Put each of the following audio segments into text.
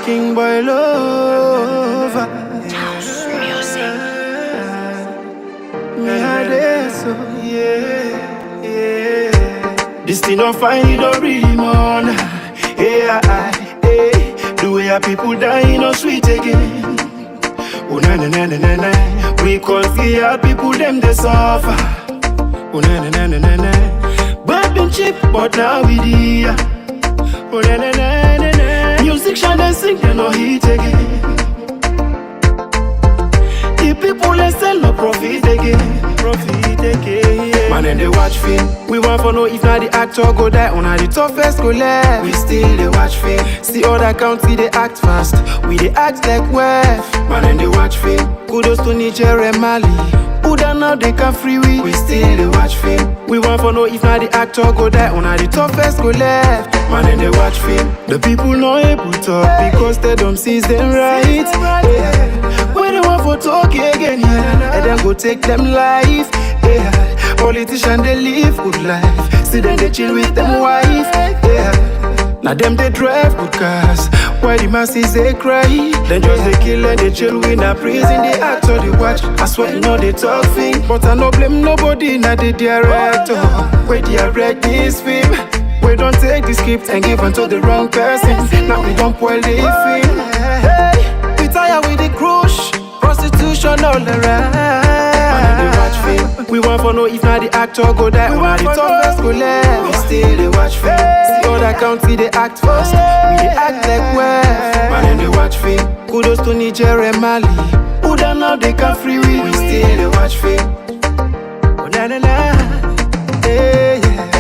king boy lover. Me a day so yeah. This thing don't find it don't really mourn. Yeah, the way our people dying no sweet again. Oh na na na na na na. We call fear people them they suffer. Oh na na na na na na. But been cheap but now we dear. Oh na na na na na. Music shine and sing they no hit again. The people they sell no profit again. Man and they watch film. We want for know if not the actor go die on the toughest go left. We still they watch film. See other country they act fast. We they act like wef. Man and they watch film. Kudos to Niger and Mali. Who done now they can free we still they watch film. We want for know if not the actor go die on the toughest go left. Man and they watch film. The people no able to talk because they don't see them right. Yeah. When they want for talk again, yeah, and then go take them life. Yeah. Politicians they live good life. See them they chill with them wife. Yeah. Now them they drive good cars. Why the masses they cry? Then just they kill and they chill in a prison. They act or they watch. I swear you know they talk thing. But I no blame nobody. Now the director. Where direct this film. We don't take the script and give unto the wrong person. Now we don't spoil the film. Hey, we tired with the crush. Prostitution all around. They watch film. We want for know if not the actor go die. We want the toughest go left. We still they watch film. See other country they act fast. We they act like wef. Man and they watch film. Kudos to Niger and Mali. Who done now they can free we still they watch film. Oh na na na. Hey, yeah.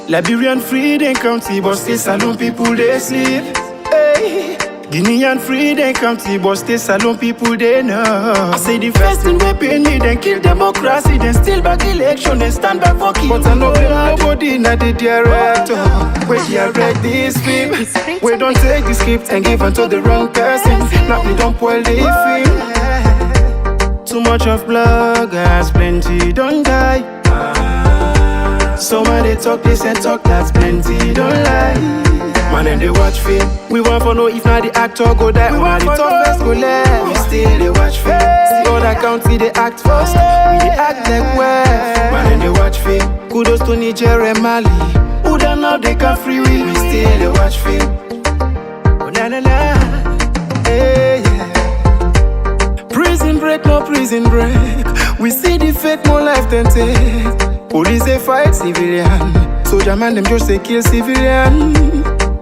Liberian freedom county but still saloon people they sleep. Hey. Guinean freedom county but still salon people they know. I say the first thing we pay me then kill democracy. Then still back election then stand back for kill. But I know nobody not the director. We direct this film. We don't take the script and give unto the wrong person. Now we don't spoil the film. Too much of bloggers, plenty don't die. Some of they talk this and talk that's plenty don't lie. Man and they watch film. We want for know if not the actor go die. We want the toughest go left. We still they watch film. See other country they act fast. We they act like wef. Man and they watch film. Kudos to Niger and Mali. Who done now they can free we still they watch film. Oh na na na. Hey, yeah. Prison break, no prison break. We see the fate more life than take. Police they fight civilian. Soldier man them just they kill civilian.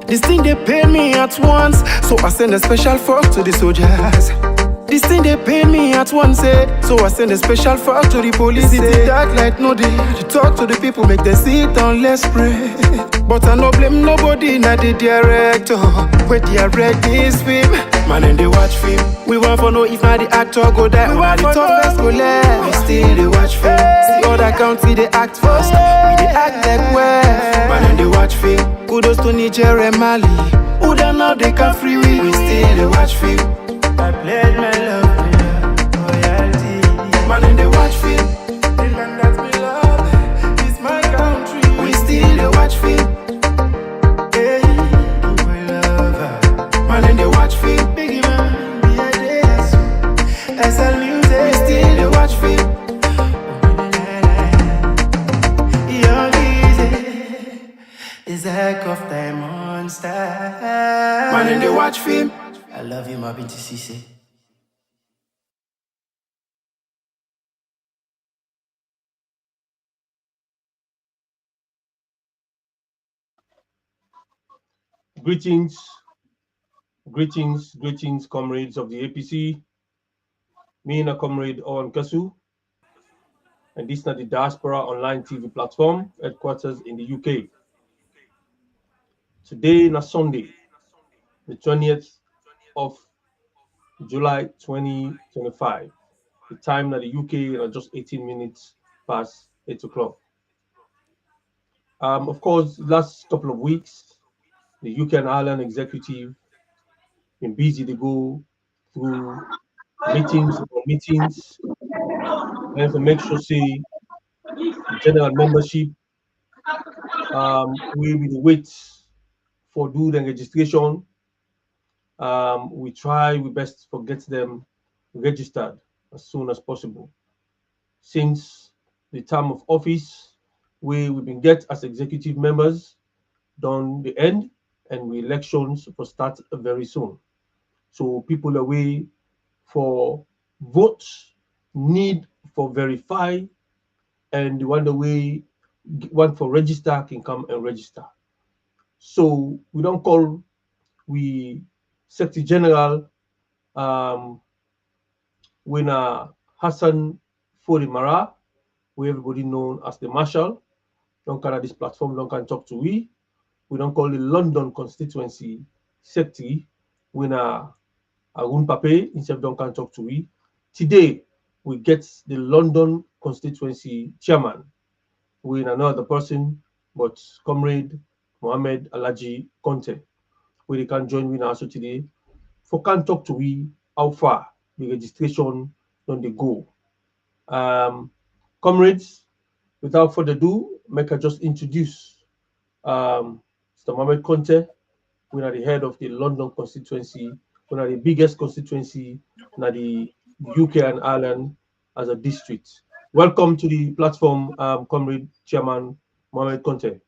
This thing they pay me at once, so I send a special fork to the soldiers. This thing they pay me at once, so I send a special fork to the police. It's the dark light, no day. To talk to the people, make them sit down, let's pray. But I no blame nobody, not the director. We direct this film. Man and they watch film. We want for know if not the actor go die. We want the toughest go left. We still they watch film. See other country they act fast. We they act like wef. Man and they watch film. Kudos to Niger and Mali. Who done now they can free we still they watch film. I pledge my love to you, loyalty. Man and they watch film. The land that we love is my country. We still they watch film. Hey, my lover. Man and they watch film. Biggie man, be a dance. SL music. We still they watch film. Young easy is a heck of time monster. Man and they watch film. I love you, my binti Cisse. Greetings, comrades of the APC. Me and a comrade OrWanKasu, and this is the Diaspora Online TV platform, headquarters in the UK. Today, na Sunday, the 20th of July 2025. The time that the UK is just 18 minutes past 8 o'clock. Of course, last couple of weeks, the UK and Ireland executive been busy to go through meetings and to make sure say the general membership we will wait for do the registration we try we best for get them registered as soon as possible. Since the term of office, we've been get as executive members done the end, and we elections for start very soon. So people away for votes need for verify, and the one the way want for register can come and register. So we don't call we Secretary General winner Hassan Forimara, who everybody known as the Marshal. Don't kind of this platform, don't can talk to we. We don't call the London Constituency Secretary winner Arun Pape, instead don't can talk to we. Today we get the London Constituency Chairman, with another person, but Comrade Mohamed Alaji Conteh, where they can join me also today. For can talk to we how far the registration on the go. Comrades, without further ado, make I just introduce Mr. Mohamed Conteh. We are the head of the London constituency. We are the biggest constituency in the UK and Ireland as a district. Welcome to the platform, Comrade Chairman Mohamed Conteh.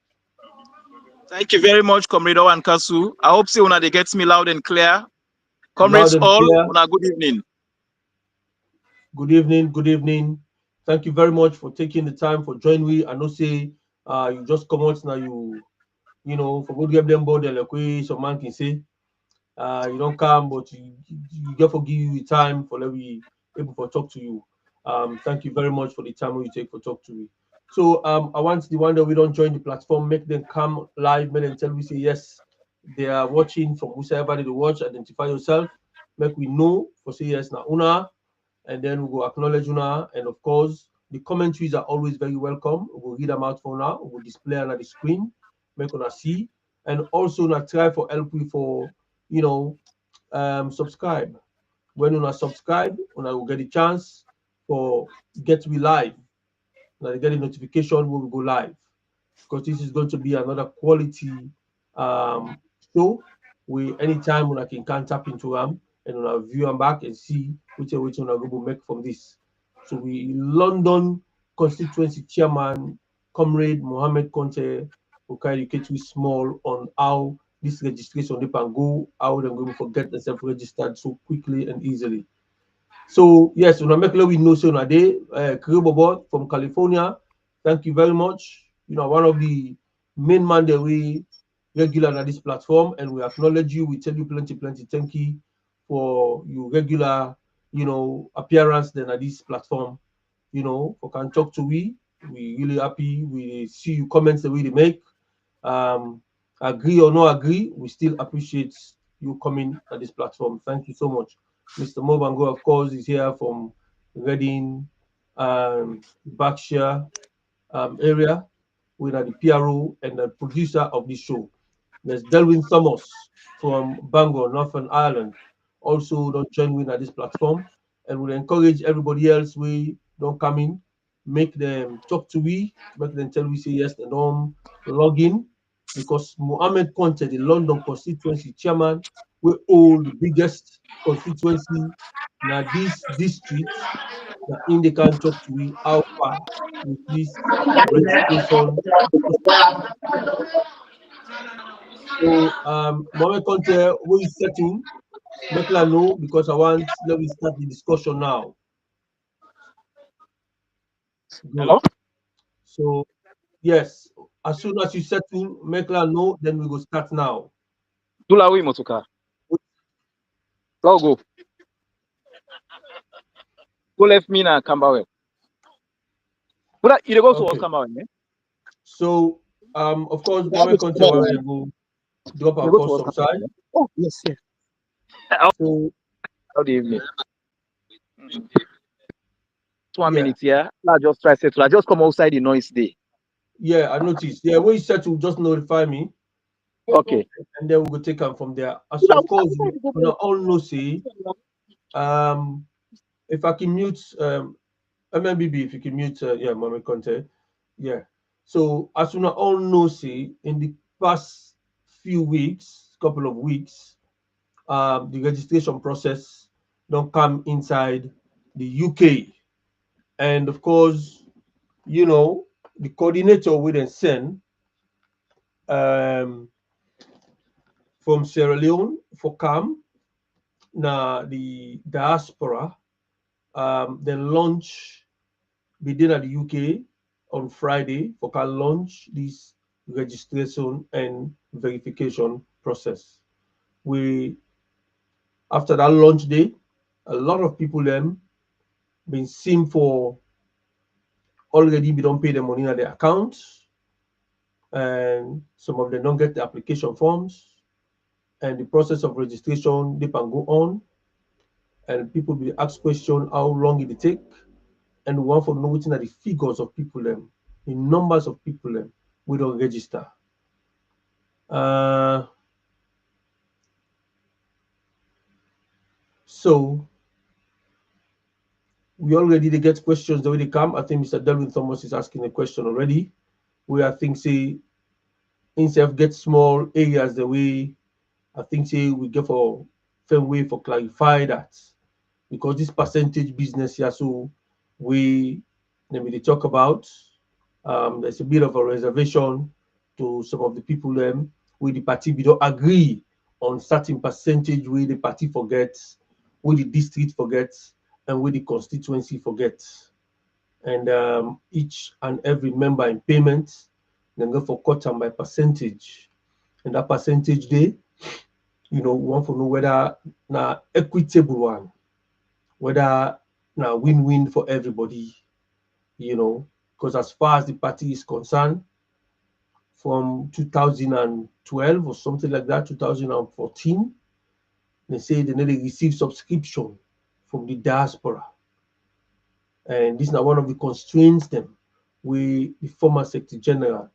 Thank you very much, Comrade OrWanKasu. I hope say una they get me loud and clear. Comrades Loud and all, clear. una good evening. Good evening, good evening. Thank you very much for taking the time for joining me. I know say you just come out now, you know, for good get them board like we some man can say. You don't come, but you get for give you time for let me able for talk to you. Thank you very much for the time you take for talk to me. So I want the one that we don't join the platform, make them come live, make them tell we say yes, they are watching from whoever they watch, identify yourself, make we know for say yes now una, and then we will acknowledge una, and of course the commentaries are always very welcome. We'll read them out for now, we'll display on the screen, make una see, and also not try for help you for subscribe. When you subscribe, una will get a chance for get we live. Now you get a notification when we go live, because this is going to be another quality um, show. We anytime when I can tap into them and when I view them back and see which one I will make from this. So we London constituency chairman, Comrade Mohamed Conteh, who can educate you small on how this registration they can go, how they're going to forget themselves registered so quickly and easily. So yes, when I make we know so day, Bobo from California. Thank you very much. You know, one of the main man that we regular on this platform, and we acknowledge you. We tell you plenty. Thank you for your regular, appearance then at this platform. You know, for can talk to we. We really happy. We see you comments that we make. Um, Agree or no agree, we still appreciate you coming at this platform. Thank you so much. Mr. Mobango, of course, is here from Reading, Berkshire area. We are the PRO and the producer of this show. There's Delwyn Thomas from Bangor, Northern Ireland. Also, don't join me at this platform. And we encourage everybody else we don't come in, make them talk to we, make them tell we say yes, they don't log in. Because Mohamed Conteh, the London constituency chairman, we hold the biggest constituency now this district that in the can talk to we how far with this registration. So Mohamed Conteh, who is setting, make la know because I want let me start the discussion now. Good. Hello? So yes, as soon as you settle, make la know, then we go start now. Dulawi Motoka. Go. Go left me now, Camberwell. But you go to Okay. Camberwell, eh? So of course, Mohamed Conteh, where they go drop our first subside. Oh, yes. So How do you mean? 1 Yeah. minute here. I just try settle. I just come outside the noise day. Yeah, I noticed. Yeah, when you settle, just notify me, Okay. and then we will take them from there. As of course, you know, all know say, if I can mute MMBB, if you can mute, yeah, Mohamed Conteh, yeah. So as you know, all know say, in the past few weeks, couple of weeks, the registration process don't come inside the UK. And of course, you know, the coordinator will then send um, from Sierra Leone for CAM, na the diaspora, then launch within the UK on Friday for can launch this registration and verification process. We after that launch day, a lot of people then been seen for already we don't pay the money on their accounts, and some of them don't get the application forms, and the process of registration they can go on, and people will ask question how long it take, and we want for know what's the figures of people them, the numbers of people them we don't register. So we already they get questions the way they come. I think Mr. Delvin Thomas is asking a question already. We I think say instead of get small areas the way I think say we get for fair way for clarify that, because this percentage business here, so we maybe they talk about there's a bit of a reservation to some of the people them with the party we don't agree on certain percentage where the party forgets, where the district forgets, and where the constituency forgets. And each and every member in payment then go for cut by percentage. And that percentage day, you know, we want to know whether now equitable one, whether now win-win for everybody, you know, because as far as the party is concerned, from 2012 or something like that, 2014, they say they nearly receive subscription from the diaspora. And this is now one of the constraints them with the former Secretary General,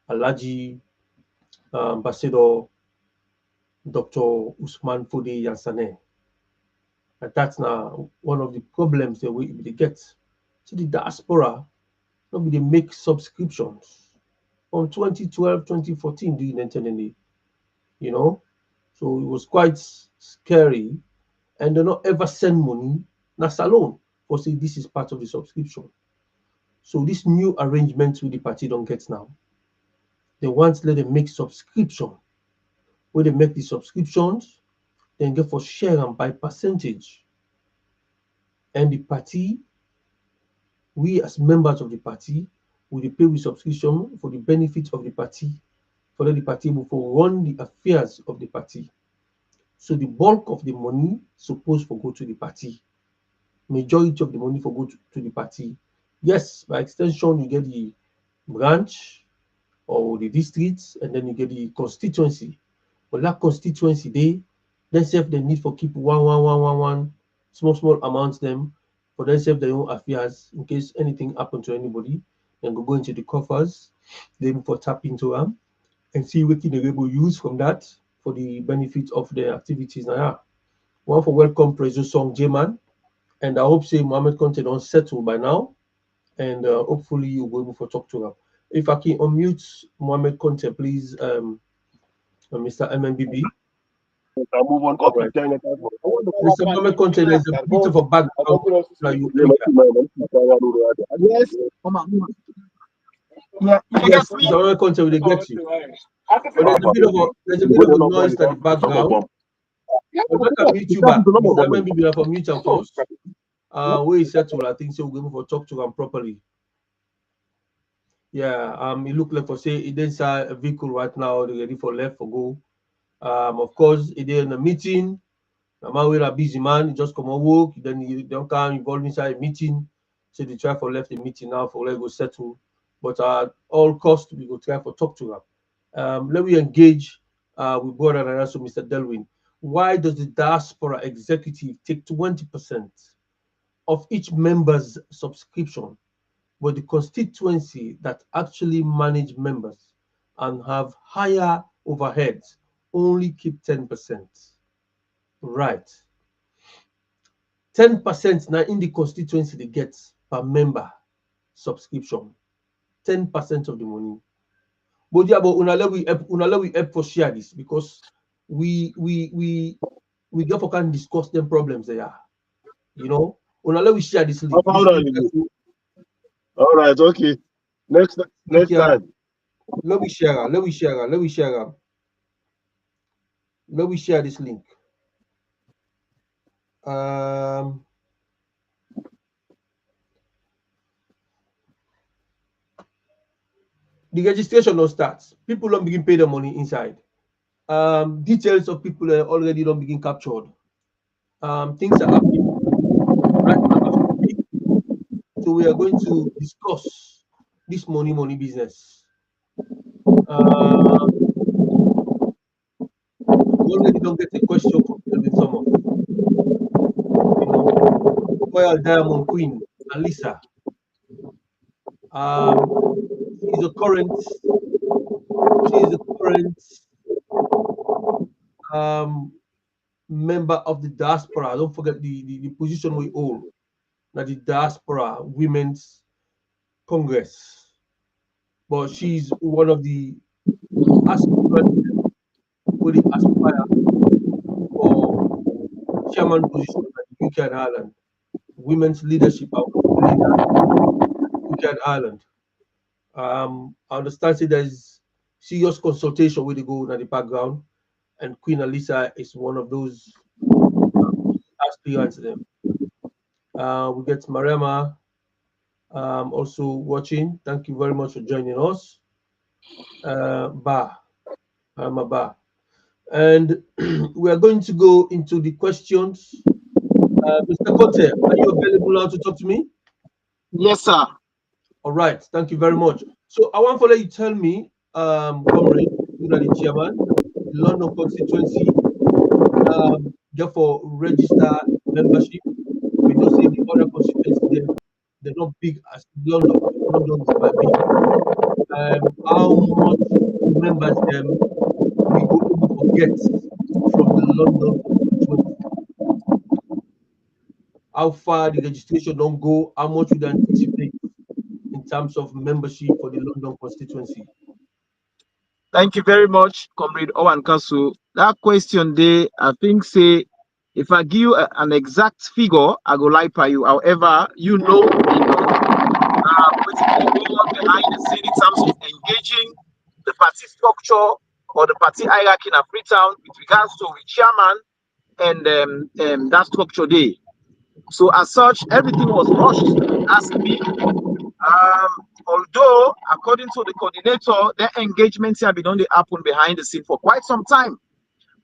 Alhaji Ambassador Dr. Usman Fode Yansane. And that's now one of the problems that we get. So the diaspora, nobody make subscriptions from 2012, 2014 during the internet, you know. So it was quite scary, and they not ever send money, na salon, for say this is part of the subscription. So this new arrangement with the party don't get now. They want let them make subscription. When they make the subscriptions, then get for share and by percentage. And the party, we as members of the party, will pay with subscription for the benefit of the party, for the party will run the affairs of the party. So the bulk of the money supposed to go to the party. Majority of the money for go to the party. Yes, by extension, you get the branch or the districts, and then you get the constituency. But that constituency, they self they need for keep one small amounts them for themselves their own affairs in case anything happen to anybody, and go into the coffers, then for tap into them and see what they will use from that for the benefit of their activities. Now, one for welcome Prezo Song J-Man, and I hope say Mohamed Conteh don't settle by now, and hopefully you'll be able to talk to him. If I can unmute Mohamed Conteh, please, Mr. MMBB. I'll move on. All right. Mr. Mohamed Conteh, there's a bit of a background. Yes. Yeah. Yes, Mr. Mohamed Conteh, will get you. But there's a bit of a noise at the background. I'm going to mute you back. Mr. MMBB, for mute him first. Where he settled, I think so we'll be able to talk to him properly. Yeah, it look like for say it is a vehicle right now, they're ready for left for go. Of course, it is in a meeting. I'm a busy man, he just come on work, then you don't come involved inside a meeting. So they try for left the meeting now for let go settle. But at all costs, we go try for talk to them. Let me engage with brother and also Mr. Delwin. Why does the diaspora executive take 20% of each member's subscription, but the constituency that actually manage members and have higher overheads only keep 10%? Right. 10% now in the constituency they get per member subscription. 10% of the money. But yeah, but unale we help for share this, because we get for can discuss them problems there. You know, let we share this link. All right, okay. Next time. Let me share. Let me share this link. The registration don't start. People don't begin pay the money inside. Details of people already don't begin captured. Things are happening right now. So we are going to discuss this money business. We already don't get a question from Kelvin Summers. Royal Diamond Queen, Alisa. She's a current member of the diaspora. Don't forget the position we hold. Now the Diaspora Women's Congress. But she's one of the aspirants who aspire for chairman position at the UK and Ireland. Women's leadership of UK and Ireland. I understand there's serious consultation with the go in the background, and Queen Alisa is one of those aspirants to them. We get Marema also watching. Thank you very much for joining us. Ba. And we are going to go into the questions. Mr. Conteh, are you available now to talk to me? Yes, sir. All right, thank you very much. So I want to let you tell me, Comrade, you are the chairman, the London Constituency, therefore register membership. We know say the other constituencies they're not big as London. London is quite big. How much members we go able to get from the London constituency? How far the registration don't go? How much would anticipate in terms of membership for the London constituency? Thank you very much, Comrade OrWanKasu. That question there, I think, say, if I give you an exact figure, I go lie by you. However, what's behind the scene in terms of engaging the party structure or the party hierarchy in Freetown with regards to the chairman and that structure there. So as such, everything was rushed. Ask me. Although, according to the coordinator, their engagements have been on the happen behind the scene for quite some time.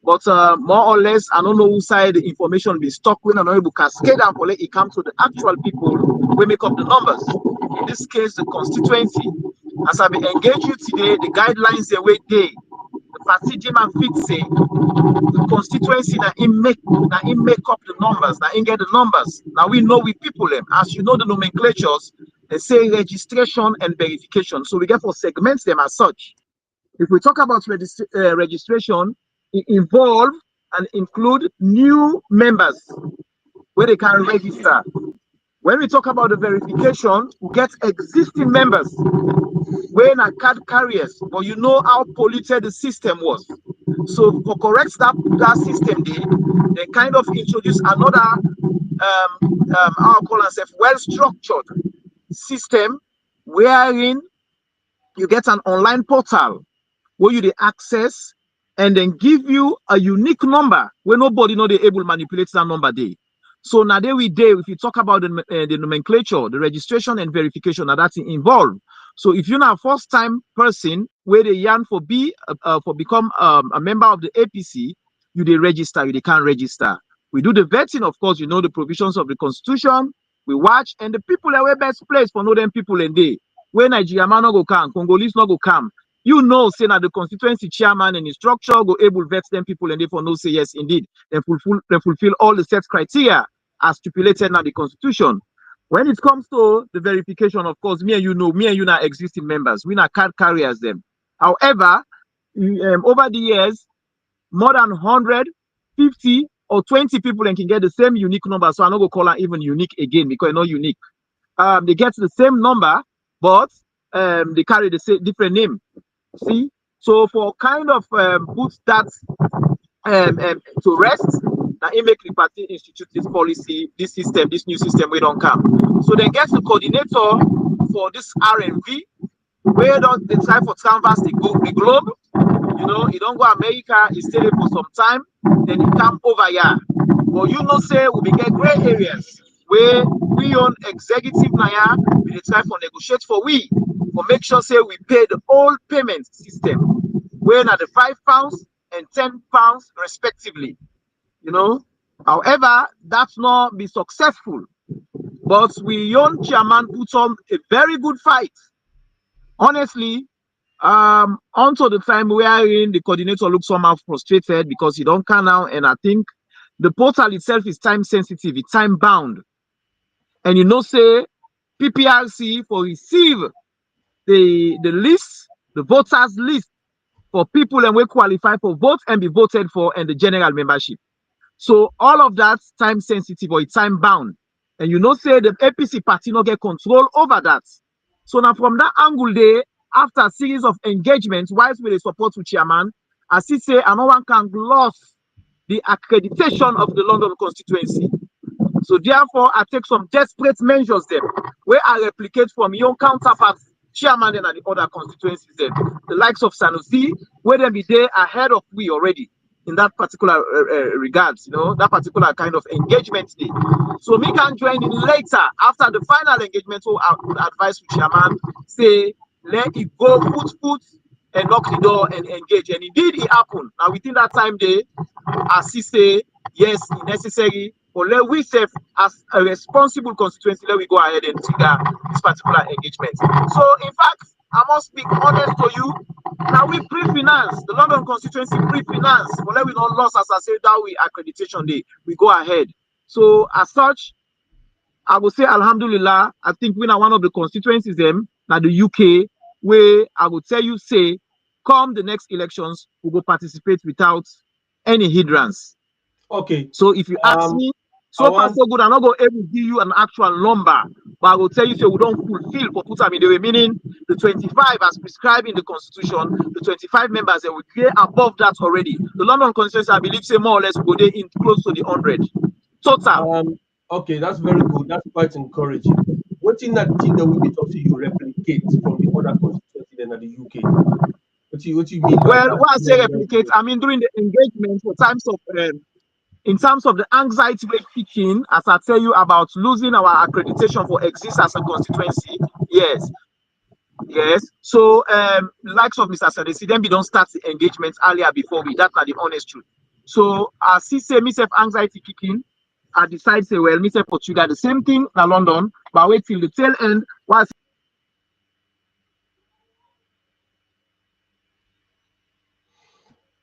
But more or less, I don't know who side the information be stuck with and able to cascade and let it come to the actual people who make up the numbers. In this case, the constituency. As I be engaged you today, the guidelines the way they the party Jim and Fit say the constituency that in make up the numbers, that in get the numbers. Now we know we people them. As you know the nomenclatures, they say registration and verification. So we therefore segment them as such. If we talk about registration, it involve and include new members where they can register. When we talk about the verification, we get existing members when are card carriers, but you know how polluted the system was. So for correct that system, they kind of introduce another I'll call ourselves well-structured system wherein you get an online portal where you access and then give you a unique number where nobody know they able to manipulate that number there. So now there we day, if you talk about the nomenclature, the registration and verification, now that's involved. So if you're not a first-time person where they yearn for become a member of the APC, they register, they can't register. We do the vetting, of course, you know the provisions of the Constitution. We watch, and the people are best placed for know them people in day. Where Nigeria man no go come, Congolese no go come. You know, say that the constituency chairman and his structure go able to vet them people and therefore no say yes, indeed. They fulfill all the set criteria as stipulated in the Constitution. When it comes to the verification, of course, me and you are existing members. We are card carriers them. However, over the years, more than 150 or 20 people can get the same unique number. So I'm not going to call it even unique again because it's not unique. They get the same number, but they carry the same different name. See? So for kind of put that to rest. Now it make the party institute this policy, this system, this new system we don't come. So they get the coordinator for this RMV, where don't they try for canvas the globe. You know, he don't go America, he stay there for some time, then he come over here. But you know, say we get gray areas where we on executive now, we dey try for negotiate for we, for make sure say we pay the old payment system, where now the £5 and £10 respectively. You know, however, that's not be successful. But we young chairman put on a very good fight. Honestly, until the time wherein the coordinator looks somehow frustrated because he don't can now, and I think the portal itself is time sensitive, it's time bound. And you know, say PPRC for receive the list, the voters list for people and we qualify for vote and be voted for and the general membership. So all of that time sensitive or it's time bound. And you know, say the APC party not get control over that. So now from that angle there, after a series of engagements, whilst with the support with chairman, as he say, and no one can lose the accreditation of the London constituency. So therefore, I take some desperate measures then, where I replicate from young counterparts, chairman and the other constituencies then, the likes of Sanusi, where they be there ahead of we already in that particular regards, you know, that particular kind of engagement day. So me can join in later after the final engagement. So I would advise with chairman, say, let it go, put and knock the door and engage. And indeed it happened. Now within that time day, as he say, yes, it's necessary, but let we serve as a responsible constituency, let we go ahead and trigger this particular engagement. So in fact, I must be honest to you. Now we pre-finance the London constituency pre-finance, but let we not lose as I say that we accreditation day. We go ahead. So as such, I will say Alhamdulillah. I think we are one of the constituencies them now the UK where I will tell you say, come the next elections, we will participate without any hindrance. Okay. So if you ask me, so far so good, I'm not going to able to give you an actual number, but I will tell you, so we don't fulfill for put in the way, meaning the 25 as prescribed in the constitution, the 25 members that we clear above that already. The London constituency, I believe, say more or less go there in close to the 100 total. Okay, that's very good. That's quite encouraging. What in that thing that we get also you replicate from the other constituency than at the UK? What you mean? Well, what I say replicate, I mean during the engagement for times of in terms of the anxiety we're kicking, as I tell you about losing our accreditation for exist as a constituency, yes. So likes of Mr. Sadesi, then we don't start the engagement earlier before we. That's not the honest truth. So as he say, myself anxiety kicking, I decide say, well, myself for trigger the same thing in London, but wait till the tail end. Whilst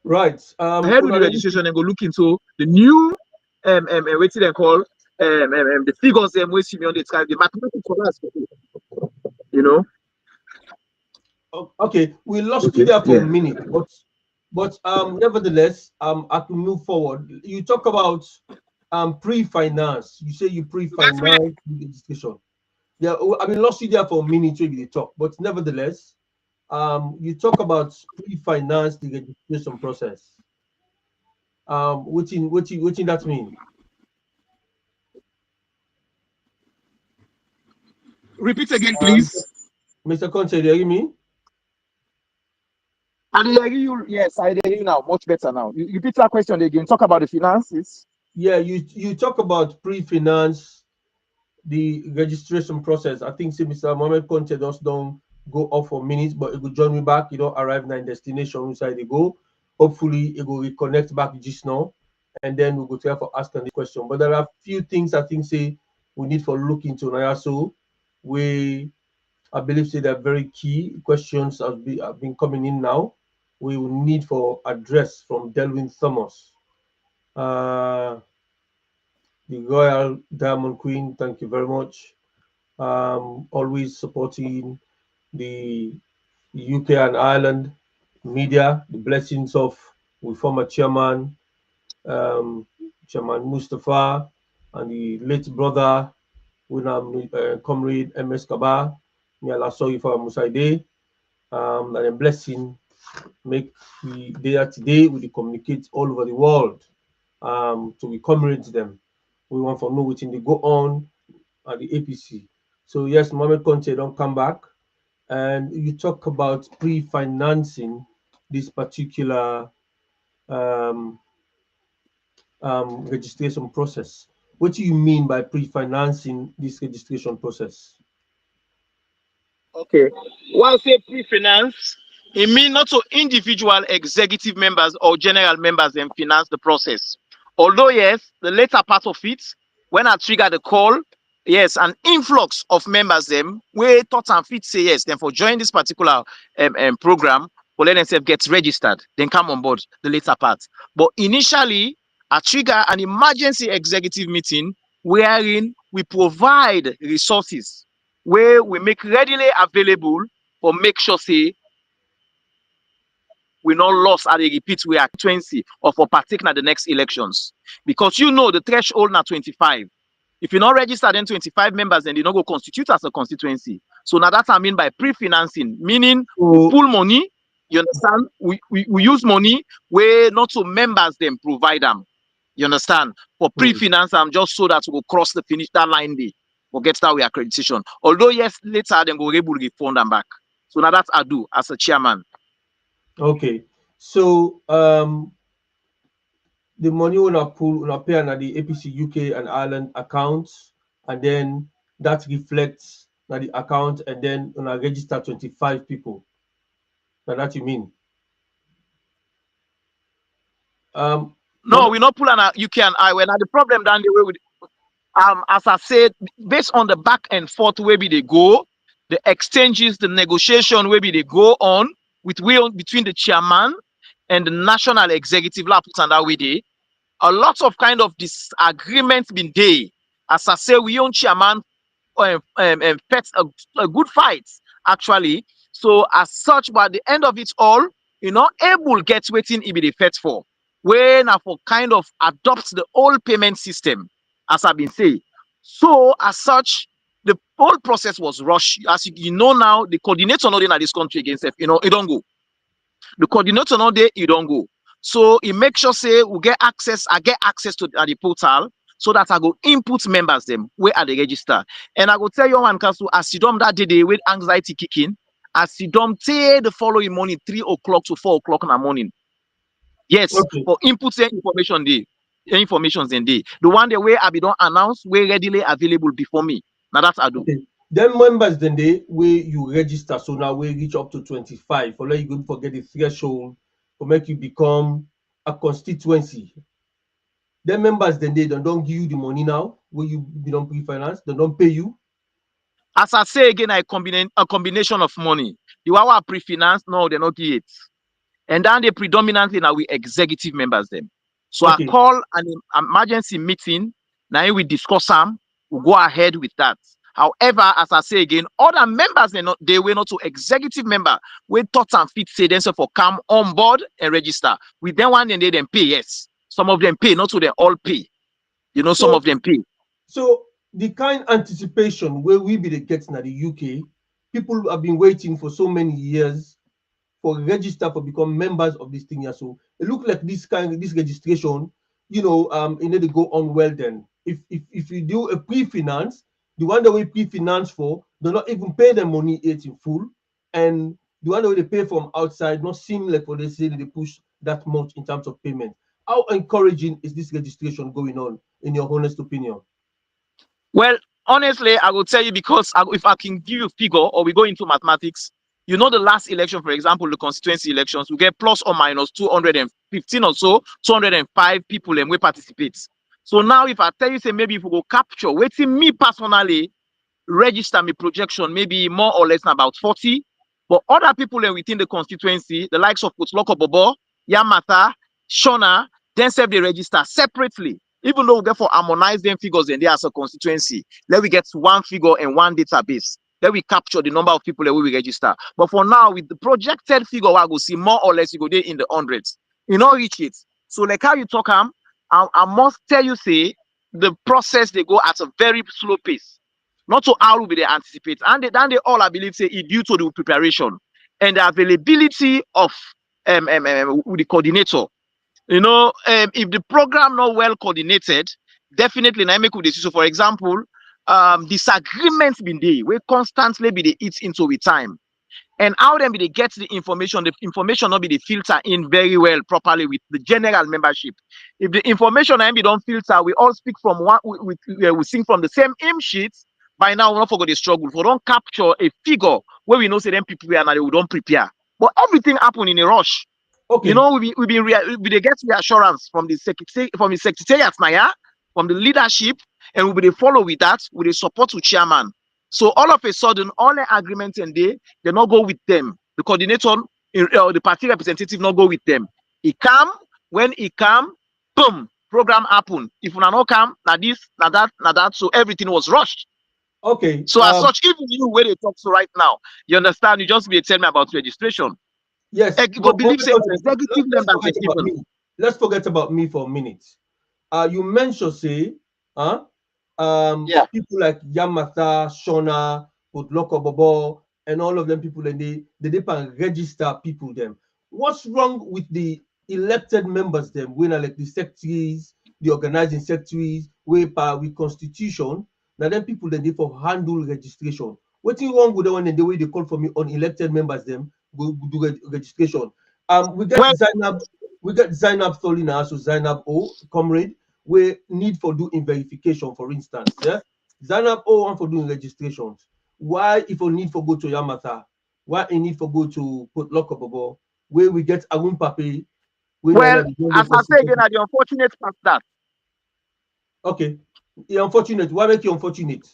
right. ahead with the registration and go look into the new what they call the figures them we see me on the tribe, the mathematics for us, you know. Okay, we lost you there for a minute, but nevertheless, I can move forward. You talk about pre-finance. You say you pre-finance the discussion. Yeah, I mean lost you there for a minute when you talk, but nevertheless, you talk about pre-finance the registration process. What in that mean? Repeat again, please. Mr. Conteh, do you hear me? I hear you. Yes, I hear you now. Much better now. You repeat that question again. Talk about the finances. Yeah, you talk about pre-finance the registration process. I think Mr. Mohamed Conteh just don't go off for minutes, but it will join me back. You know, arrive in destination inside they go. Hopefully, it will reconnect back just now, and then we'll go to for asking the question. But there are a few things I think say we need for look into now. So I believe say they're very key questions have been coming in now. We will need for address from Delwyn Thomas. The Royal Diamond Queen, thank you very much. Always supporting the UK and Ireland media, the blessings of we former chairman, Chairman Mustafa, and the late brother, Comrade MS Kaba. May Allah saw you for Musaide. And a blessing make we day to day we communicate all over the world. So we comrade them. We want to know what they go on at the APC. So yes, Mohamed Conteh don't come back, and you talk about pre-financing this particular um, registration process. What do you mean by pre-financing this registration process? Okay. While say pre-finance, it means not to individual executive members or general members and finance the process. Although yes, the later part of it, when I trigger the call, yes, an influx of members them where thought and fit say yes, then for join this particular program, for let themselves get registered, then come on board the later part. But initially, I trigger an emergency executive meeting wherein we provide resources where we make readily available for make sure say we not lost at a repeat we are 20 or for partaking at the next elections. Because you know the threshold now 25. If you not register then 25 members, then they not go constitute as a constituency. So now that I mean by pre-financing, meaning we pull money, you understand? We use money where not so members then provide them. You understand? For pre-finance, I'm just so that we will cross the finish that line day. We'll get that with accreditation. Although yes, later then go able to refund them back. So now that's I do as a chairman. Okay. So the money will pull appear at the APC UK and Ireland accounts, and then that reflects na the account, and then una register 25 people. Now that you mean? No, we not pull on a UK&I. When the problem down the way with as I said, based on the back and forth where they go, the exchanges, the negotiation where they go on with between the chairman and the national executive lab and that way they, a lot of kind of disagreements been there. As I say, we own chairman fought a good fight actually. So as such, by the end of it all, you know, able get waiting it be the fight for. When I for kind of adopt the old payment system, as I've been saying. So as such, the whole process was rushed. As you know now, the coordinator not in this country against you know, it don't go. The coordinator not there, it don't go. So it makes sure say we get access, I get access to the portal so that I go input members them where are they register. And I go tell you OrWanKasu, as you don't that day with anxiety kicking, as you don't take the following morning 3 o'clock to 4 o'clock in the morning. Yes, okay. For input information day. Informations in day. The one the way I be don't announce way readily available before me. Now that's I do. Okay. Then members then they where you register, so now we reach up to 25. For let you go forget the threshold to make you become a constituency. Then members then they don't give you the money now where you don't pre-finance, they don't pay you. As I say again, a combination of money. The one who pre-finance, no, they not give it. And then they predominantly now we executive members them. So okay. I call an emergency meeting. Now we discuss them. We'll go ahead with that. However, as I say again, other members they were not to executive member. We thought and fit say then so for come on board and register. We then want and they then pay. Yes, some of them pay, not to them all pay. You know, some of them pay. So the kind anticipation where we be the getting at the UK, people have been waiting for so many years for register for become members of this thing here. So it look like this registration, you know, it need to go on well then. If you do a pre-finance, the one that we pre-finance for, do not even pay them money it in full, and the one that they pay from outside not seem like what they say they push that much in terms of payment. How encouraging is this registration going on, in your honest opinion? Well, honestly, I will tell you because if I can give you a figure or we go into mathematics, you know, the last election, for example, the constituency elections, we get plus or minus 215 or so, 205 people and we participate. So now if I tell you, say maybe if we go capture, waiting me personally, register me projection, maybe more or less about 40. But other people within the constituency, the likes of Putloko Bobo, Yamata, Shona, then serve the register separately. Even though we therefore harmonize them figures in there as a constituency, let we get one figure and one database. Then we capture the number of people that we register. But for now, with the projected figure, I go see more or less you go there in the hundreds. You know, reach it. So like how you talk, I must tell you, say the process they go at a very slow pace. Not so how will they anticipate. And they all I believe say it due to the preparation and the availability of with the coordinator. You know, if the program not well coordinated, definitely na make with the so. For example, disagreements been there, we constantly be the eat into with time. And how then be they get the information not be the filter in very well properly with the general membership. If the information and be don't filter, we all speak from one, we sing from the same hymn sheets. By now, we not forget the struggle. We don't capture a figure where we know say them people and we don't prepare. But everything happen in a rush. Okay. You know, we they get reassurance from the secretariat now, yeah, from the leadership, and we will follow with that with the support to chairman. So all of a sudden, all the agreements and they not go with them. The coordinator, the party representative not go with them. He come, when he come, boom, program happen. If una not come, na this, na that, so everything was rushed. Okay. So as such, even you where they talk to right now, you understand, you just be tell me about registration. Yes. But believe say executive members let's forget about me for a minute. You mentioned say, yeah, people like Yamata, Shona, Potloko Bobo, and all of them people, and they can register people them. What's wrong with the elected members them? When like the secretaries, the organizing secretaries, with constitution, now then people then they for handle registration. What's wrong with the one and the way they call for me on elected members them go do registration? We got Zainab Solina, so Zainab O, Comrade. We need for doing verification, for instance. Yeah, Zainab O want for doing registrations. Why if we need for go to Yamata? Why I need for go to put Lokobobo? Where we get Arun Pape? Well, as I say again, the unfortunate part that. Okay, the unfortunate. Why make you unfortunate?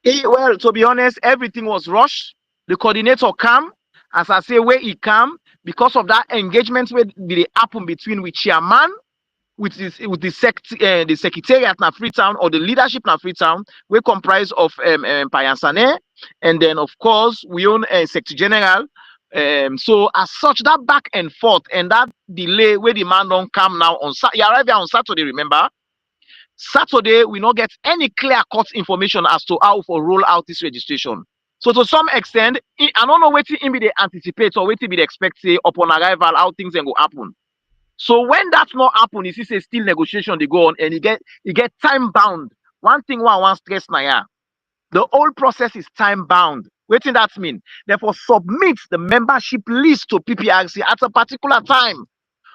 Well, to be honest, everything was rushed. The coordinator came, as I say, where he came because of that engagement where they happen between with chairman, with the secretariat na Freetown or the leadership na Freetown, we comprise of Payansane, and then of course we own Secretary General. So as such, that back and forth and that delay where the man don't come now on he arrived here on Saturday, remember? Saturday, we not get any clear-cut information as to how for roll out this registration. So to some extent, I don't know what to be they anticipate or what to be they expect say upon arrival how things then go happen. So when that's not happen, it's a still negotiation they go on and you get time bound. One thing one stress now, the whole process is time bound. What does that mean? Therefore, submit the membership list to PPRC at a particular time.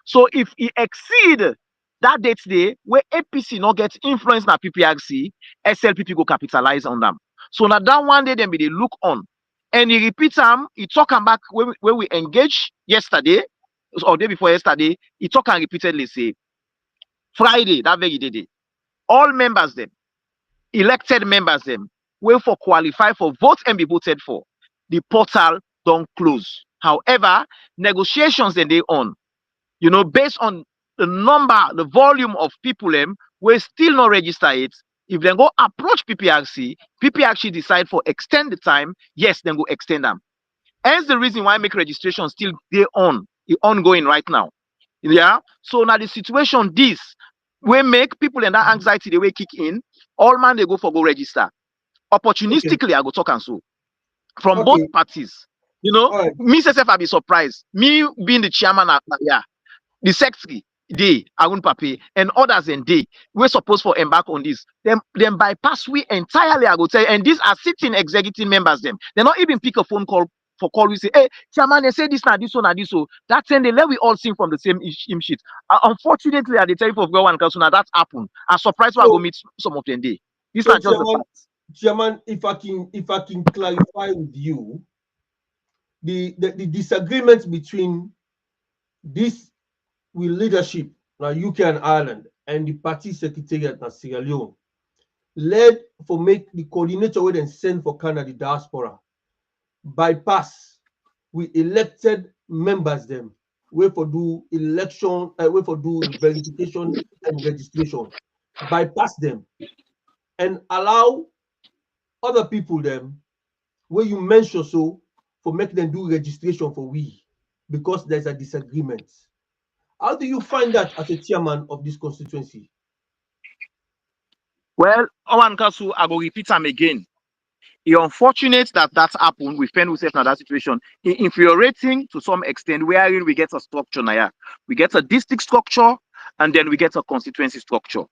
So if he exceed that date day where APC not get influence na PPRC, SLPP go capitalize on them. So now that one day then be they look on. And he repeats he talk and back when we engage yesterday or day before yesterday, he talk and repeatedly say Friday, that very day, all members them, elected members them, will for qualify for vote and be voted for. The portal don't close. However, negotiations then they on. You know, based on the number, the volume of people will still not register it. If they go approach PPRC decide for extend the time, yes, then go extend them. Hence the reason why I make registration still ongoing right now. Yeah. So now the situation this we make people in that anxiety they will kick in. All man they go register. Opportunistically, okay. I go talk and so from both parties. You know, me myself I be surprised. Me being the chairman, yeah. The secretary, they, Arun Pape, and others and they, we're supposed to embark on this. Then bypass we entirely, I go tell you, and these are sitting executive members, them. They not even pick a phone call for call. We say, hey, chairman, they say this, now this one, now this, so that time they let we all sing from the same hymn sheet. Unfortunately, at the time of OrWanKasu, now that happened. I'm surprised when I go meet some of them. These are just the facts. Chairman, if I can clarify with you, the disagreements between this with leadership now UK and Ireland and the party secretariat na Sierra Leone led for make the coordinator where then send for Canada diaspora bypass we elected members them wait for do election wait for do verification and registration bypass them and allow other people them where you mention so for make them do registration for we because there's a disagreement. How do you find that as a chairman of this constituency? Well, OrWanKasu, I will repeat them again. It's unfortunate that that happened. We find ourselves in that situation. It's infuriating to some extent, wherein we get a structure now. We get a district structure, and then we get a constituency structure.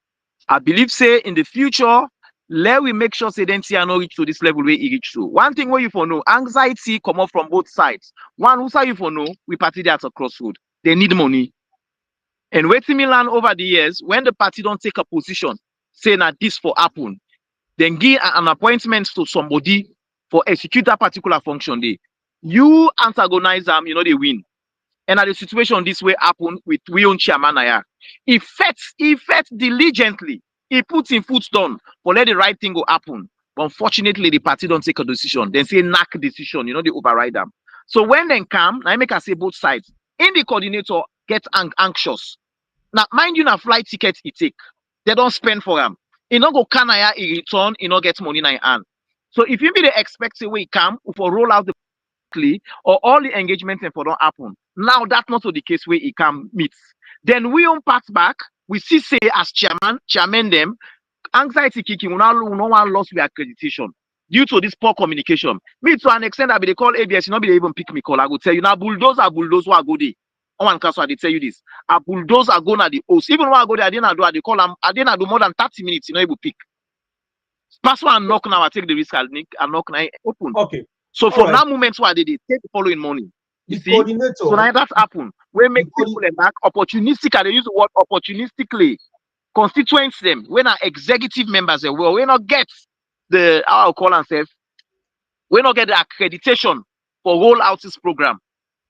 I believe, say, in the future, let we make sure say then not reach to this level where it reach to. One thing where you for know, anxiety come up from both sides. One who say you for know, we party there at a crossroad. They need money. And waiting me learn over the years, when the party don't take a position, saying that this for happen, then give an appointment to somebody for execute that particular function day. You antagonize them, you know they win. And at the situation this way happen with we own chairman here. He fights diligently. He puts in foot down for let the right thing go happen. But unfortunately, the party don't take a decision. Then say knack decision, you know, they override them. So when they come, I make I say both sides. In the coordinator get anxious. Now, mind you, na flight ticket he take. They don't spend for them. He not go Canada, he return, he not get money in his hand. So if you be the expect way come for roll out the or all the engagement and for don't happen. Now that's not the case where he can meet. Then we on pass back, we see say as chairman them, anxiety kicking, we no one lost the accreditation due to this poor communication. Me to an extent that they call ABS, you not be even pick me call. I will tell you now bulldozer who are go there. OrWanKasu, I did tell you this. A bulldozer go na the host. Even when I go there, I didn't call them, I didn't do more than 30 minutes, you know, able pick. Pass one knock now, I take the risk, I'll knock now open. Okay. So from that moment where they take the following morning. You see? So now that happen. We make people back opportunistic, and they use the word opportunistically. Constituents them when our executive members well, we not get the I'll call ourselves, we not get the accreditation for roll out this program.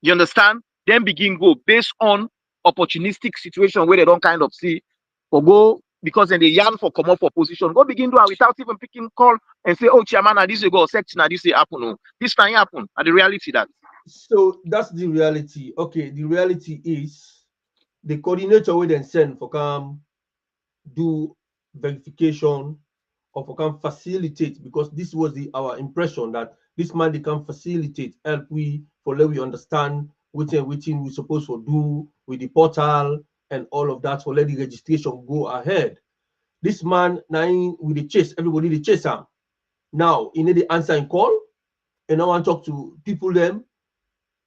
You understand? Then begin go based on opportunistic situation where they don't kind of see or go because then they yarn for come up for position. Go begin do it without even picking call and say, oh chairman, this will go section, this will happen. No. This can happen. And the reality that. So that's the reality. Okay, the reality is the coordinator will then send for come do verification or for come facilitate, because this was our impression that this man they can facilitate, help we for let we understand which we supposed to do with the portal and all of that for let the registration go ahead. This man now with the chase, everybody the chase him. Now he need the answer and call, and I want to talk to people them.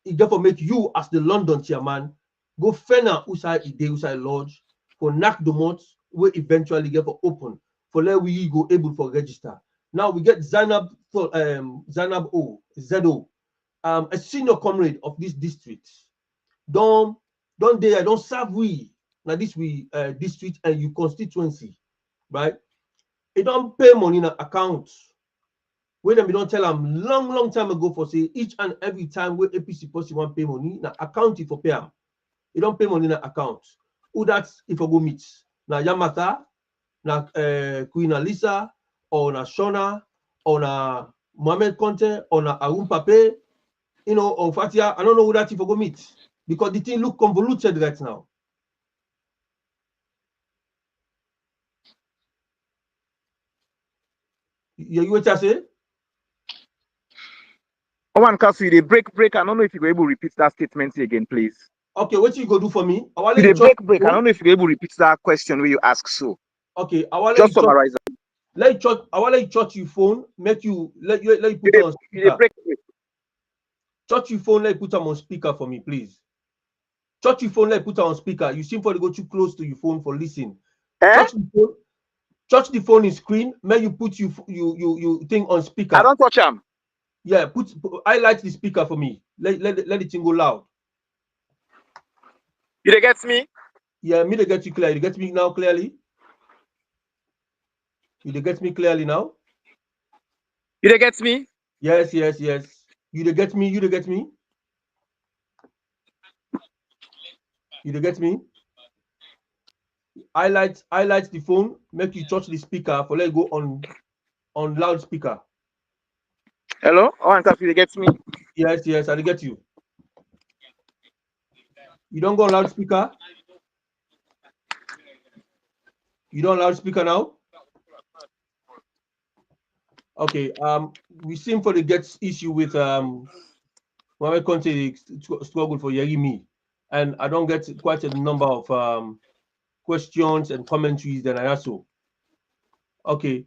It therefore make you as the London chairman go fena usai ide usai lodge for knock the months we eventually get for open for let we go able for register. Now we get Zainab Zedo, a senior comrade of this district. Don't serve we now this we district and you constituency, right? It don't pay money in account. When we don't tell them long time ago for say each and every time where APC Party want pay money, now account it for pay them. You don't pay money in account. Who that's if I go meet now Yamata, now Queen Alisa, or na Shona, or na Mohamed Conteh, or na Arun Pape, you know, or Fatia. I don't know who that if I go meet because the thing look convoluted right now. You what I say? OrWanKasu, they break. I don't know if you're able to repeat that statement again, please. Okay, what you go do for me? They break. I don't know if you're able to repeat that question where you ask so. Okay, I want just summarize that. I want to touch your phone, make you let you put on speaker. Touch your phone, let you put on speaker for me, please. Touch your phone, let you put on speaker. You seem to go too close to your phone for listening. Touch the phone in screen, make you put you thing on speaker. I don't touch them. Yeah, highlight the speaker for me. Let it thing go loud. You get me? Yeah, me to get you clear. You get me now clearly? You get me clearly now? You get me? Yes. You get me? You get me? You get me? Highlight the phone, make you touch the speaker for let it go on loudspeaker. Hello? OrWanKasu, you get me? Yes, I get you. You don't go on loudspeaker? You don't loudspeaker now? Okay, we seem for the get issue with Mohamed Conteh struggle for Yerimi, and I don't get quite a number of questions and commentaries that I also. Okay,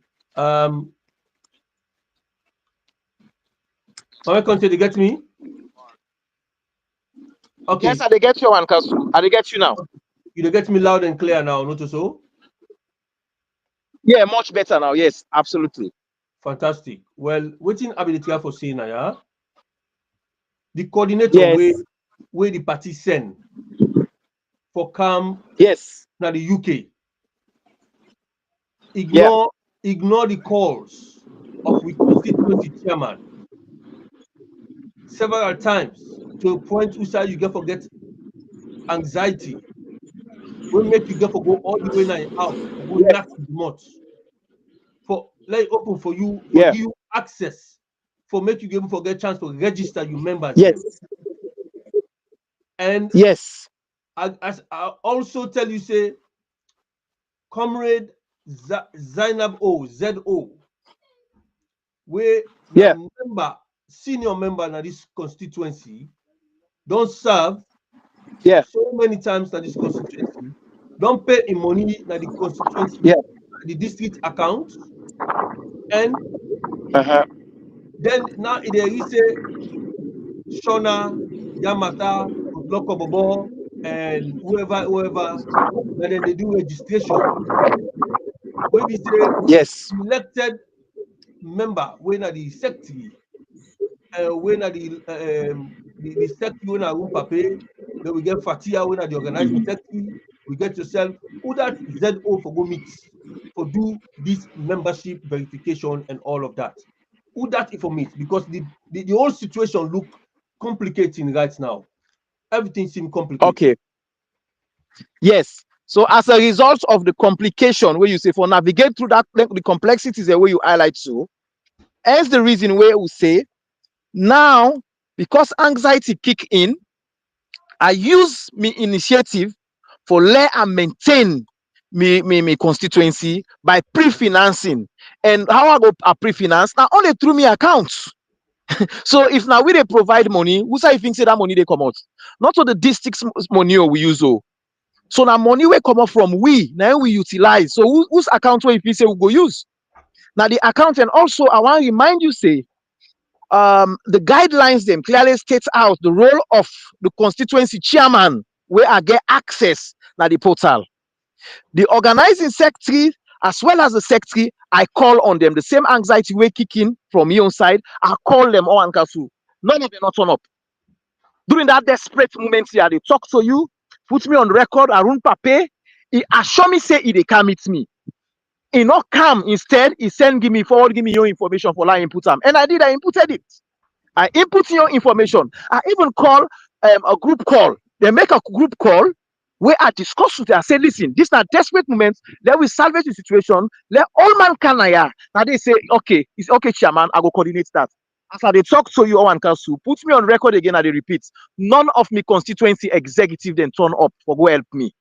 Conteh, they get me? Okay. Yes, I get you, OrWanKasu. I get you now. You get me loud and clear now, not so? Yeah, much better now. Yes, absolutely. Fantastic. Well, waiting ability for saying now, yeah? The coordinator Yes. where the party send for come Yes. now the UK. Ignore the calls of we constituency chairman several times to a point where you get forget anxiety. Will make you get for go all the way now out for go knock the mouth. For let it open for you, for give you access, for make you give forget chance to register your members. Yes. And yes, as I also tell you, say, Comrade Zainab ZO, where member, senior member na this constituency, don't serve so many times na this constituency, don't pay in money na the constituency, the district account, and then now there is a Shona, Yamata, Lokobobo, and whoever, and then they do registration. When we say elected member, when are the secretary, when are the secretary, when are Pape, then we get Fatia, when are the organizing secretary, we get yourself, who that ZO for go meet, for do this membership verification and all of that. Who that informate? Because the whole situation look complicating right now. Everything seems complicated. Okay. Yes. So as a result of the complication where you say for navigate through that, the complexities the way you highlight to, hence the reason where we say now because anxiety kick in, I use me initiative for let and maintain me constituency by pre-financing. And how I go pre-finance now only through me accounts. So if now we they provide money, who say think say that money they come out? Not to the district's money we use. So now money will come up from we now we utilize. So whose account where if you say we go use? Now the account, and also I want to remind you say the guidelines them clearly states out the role of the constituency chairman where I get access now the portal. The organizing secretary as well as the secretary, I call on them. The same anxiety way kicking from your side, I call them OrWanKasu. None of them not turn up. During that desperate moment here, they talk to you, put me on record, Arun Pape. He assure me say he they come meet me. He not come, instead he give me your information for I input them. And I inputted it. I input your information. I even call a group call. They make a group call where I discuss with them. I say, listen, this is a desperate moment. Let we salvage the situation. Let all man can now they say, okay, it's okay, chairman, I go coordinate that. After they talk to you, OrWanKasu, put me on record again and they repeat. None of me constituency executive then turn up for go help me.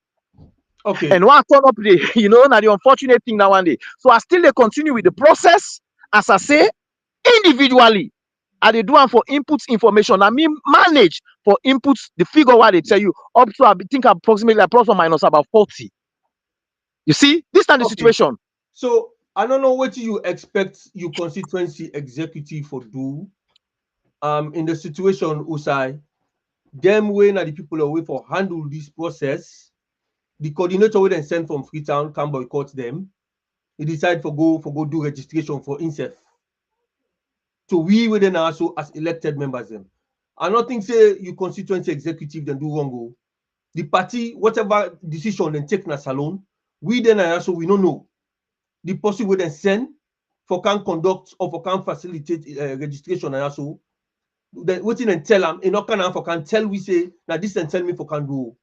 Okay. And one turn up the, now the unfortunate thing now one day. So I still they continue with the process, as I say, individually. I they do one for inputs information. I mean manage for inputs the figure what they tell you up to I think approximately like plus or minus about 40. You see, this is the situation. So I don't know what you expect your constituency executive for do in the situation Usai. Them way now the people away for handle this process. The coordinator will then send from Freetown can boycott them. He decide for go do registration for himself. So we will then also as elected members them. I don't think say you constituency executive then do wrong. The party, whatever decision then take na salon, we then also we don't know. The person will then send for can conduct or for can facilitate registration and also then waiting and tell them enough can for can tell we say now this and tell me for can do.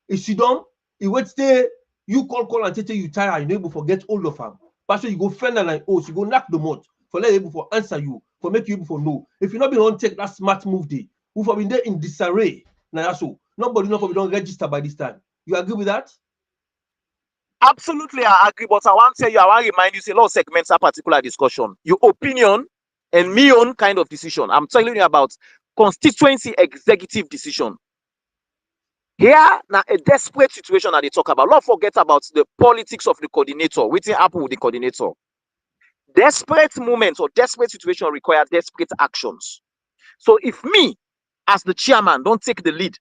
If you don't, it would stay you call and tell you tired, you able forget all of them. But you go friend and like you go knock the mouth for let able for answer you, for make you able for know. If you not been on take that smart move day, who have been there in disarray. Now so nobody don't register by this time. You agree with that? Absolutely, I agree. But I want to tell you, I want to remind you, say, a lot of segments a particular discussion. Your opinion and me own kind of decision. I'm telling you about constituency executive decision. Here, now a desperate situation that they talk about. Don't forget about the politics of the coordinator. Waiting happen with the coordinator. Desperate moments or desperate situation require desperate actions. So if me, as the chairman, don't take the lead,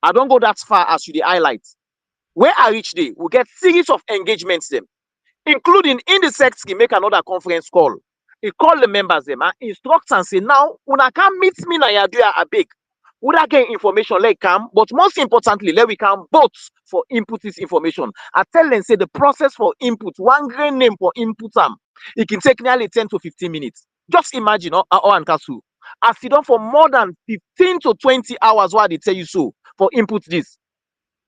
I don't go that far as you the highlight. Where I reach there, we get series of engagements them, including in the secretary make another conference call. He call the members them and instruct and say, now, when I can meet me na yaduya a big, would I get information like come, but most importantly, let we can vote for input this information. I tell them say the process for input, one grain name for input it can take nearly 10 to 15 minutes. Just imagine OrWanKasu. I sit down for more than 15 to 20 hours while they tell you so for input this.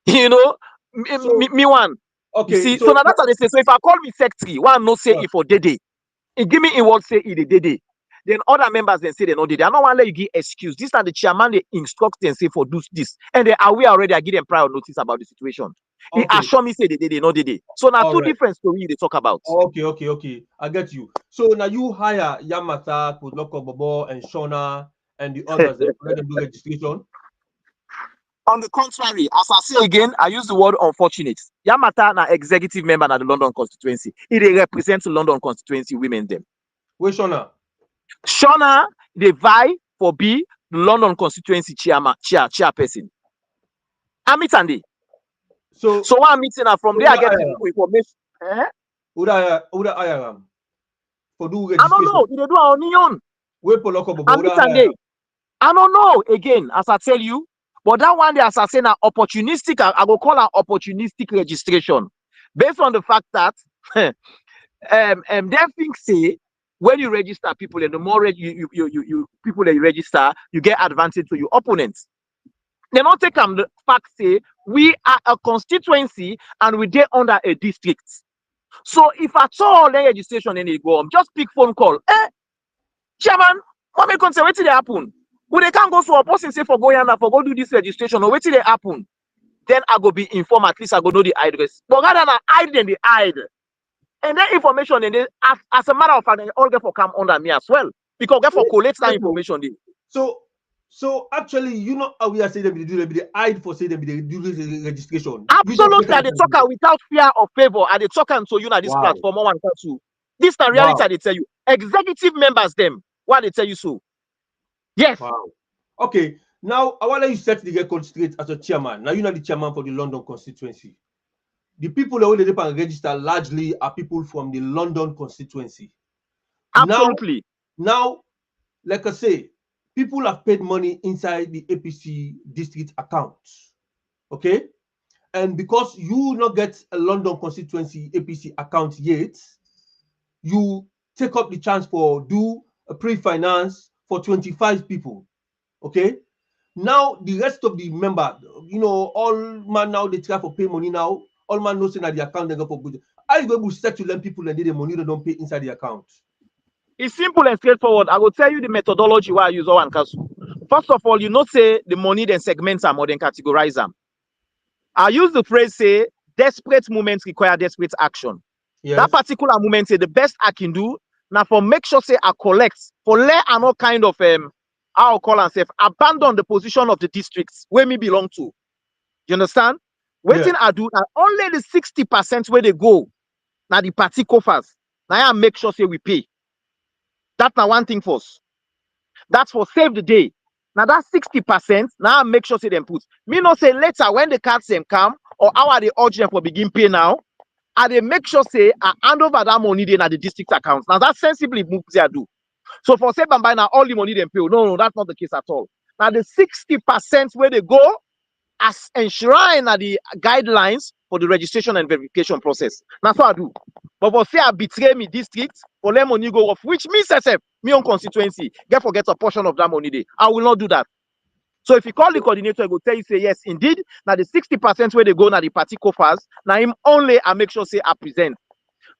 You know, me one. Okay. You see, so now that's what they say. So if I call me secretary, one no say it for day. It give me a word say it a day. Then other members then say they no did. I don't want to let you give excuse. These are the chairman they instruct and say for do this. And they are we already I give them prior notice about the situation. He assure me say they did, they no did. So now two different stories they talk about. Okay. I get you. So now you hire Yamata, Kudloko Bobo, and Shona and the others that let them do registration. On the contrary, as I say again, I use the word unfortunate. Yamata na executive member na the London Constituency. He represents the London Constituency women them. Where Shona? Shona, they vie for be the London Constituency chairperson. I'm meeting. So what I'm meeting from there, I get information. Uda Ayaram. For do registration. I don't know. They do our union. Where Poloko Bobo? I don't know. Again, as I tell you, but that one, as I say, now opportunistic. I will call it opportunistic registration, based on the fact that their things say when you register people, and the more you people that you register, you get advantage to your opponents. They not take the fact say we are a constituency and we dey under a district. So if at all the registration and they go, just pick phone call. Chairman, what may concern what did they happen? When they can't go to a person say for go yonder for go do this registration or what did they happen? Then I go be informed, at least I go know the address. But rather than hide, then they hide. And that information, and then as a matter of fact, they all get for come under me as well. Because get for collect that information. So actually, you know how we are saying they hide for saying they do this registration. Absolutely, they talk without fear or favor, and they talk so you know this platform OrWanKasu. This is reality, they tell you. Executive members them, why they tell you so. Yes. Wow. Okay. Now I want to let you set the record straight as a chairman. Now you're not the chairman for the London constituency. The people that will register largely are people from the London constituency. Absolutely. Now, like I say, people have paid money inside the APC district accounts. Okay? And because you not get a London constituency APC account yet, you take up the chance for do a pre-finance for 25 people. Okay? Now, the rest of the member, you know, all man now they try for pay money now. All man knows that the account they go for good. Are you able to set to lend people and they the money they don't pay inside the account? It's simple and straightforward. I will tell you the methodology why I use OrWanKasu. First of all, you know say the money then segment them or then categorize them. I use the phrase say desperate moments require desperate action. Yes. That particular moment say the best I can do now for make sure say I collect for let and all kind of I'll call and say abandon the position of the districts where me belong to. You understand? Waiting I do that only the 60% where they go now the party coffers. Now I make sure say we pay. That's now one thing for us. That's for save the day. Now that 60%, now I make sure say them put. Me not say later when the cards them come or how are they urgent for begin pay now. And they make sure say I hand over that money then at the district accounts. Now that sensibly moves they do. So for say by now all the money them pay. No, that's not the case at all. Now the 60% where they go as enshrined at the guidelines for the registration and verification process. That's what I do. But for say I betray me district, for let money go off, which means me on constituency, forget a portion of that money there. I will not do that. So if you call the coordinator, I will tell you, say yes, indeed. Now the 60% where they go now the party coffers, now him only I make sure say I present.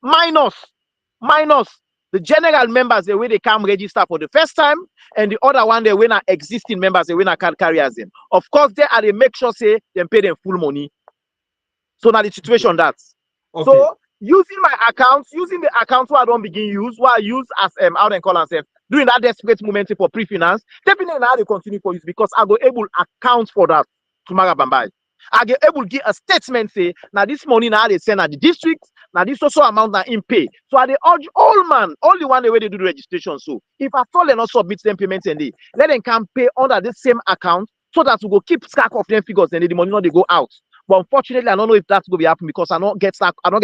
Minus the general members the way they come register for the first time, and the other one they when are existing members they when are card carriers them. Of course, they are they make sure say them pay them full money. So now the situation that's so using my account, using the account where I don't begin use, what I use as how they call myself, doing that desperate moment for pre-finance, definitely now they continue for use because I go able account for that tomorrow Bambai. I get able to give a statement say now this money now they send at the district Now this also amount that in pay. So I they urge all man, only one way they do the registration. So if I fall and not submit them payments and they let them can pay under the same account so that we go keep track of them figures and the money not they go out. But unfortunately, I don't know if that's going to be happening because I don't get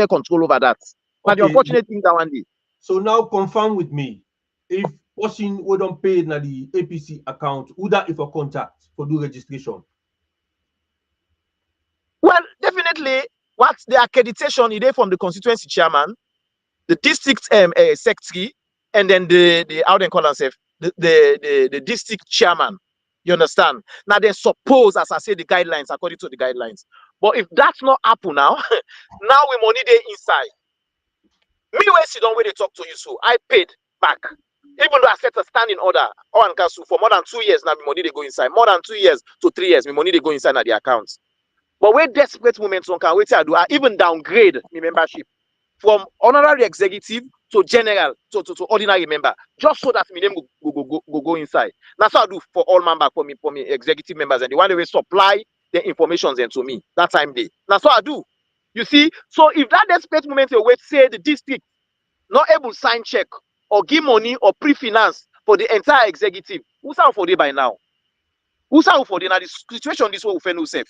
control over that. But the unfortunate thing that one day. So now confirm with me if person we don't pay na the APC account, who that if a contact for do registration? Well, definitely, what's the accreditation is from the constituency chairman, the district secretary, and then the how they call themselves, the district chairman. You understand? Now they suppose, as I say, the guidelines according to the guidelines. But if that's not happen now, now we money they inside. Me where sit down where they talk to you, so I paid back. Even though I set a standing order, OrWanKasu, for more than 2 years now, my money they go inside. More than 2 years to 3 years, my money they go inside at the accounts. But where desperate moments on can wait I do, I even downgrade my membership from honorary executive to general to ordinary member, just so that my name go inside. That's what I do for all members, for me executive members, and the one they will supply the information then to me that time day. That's what I do. You see, so if that desperate moment you wait, say the district not able to sign check or give money or pre-finance for the entire executive, who's out for day by now? Who's out for day now? The situation this way will fail safe.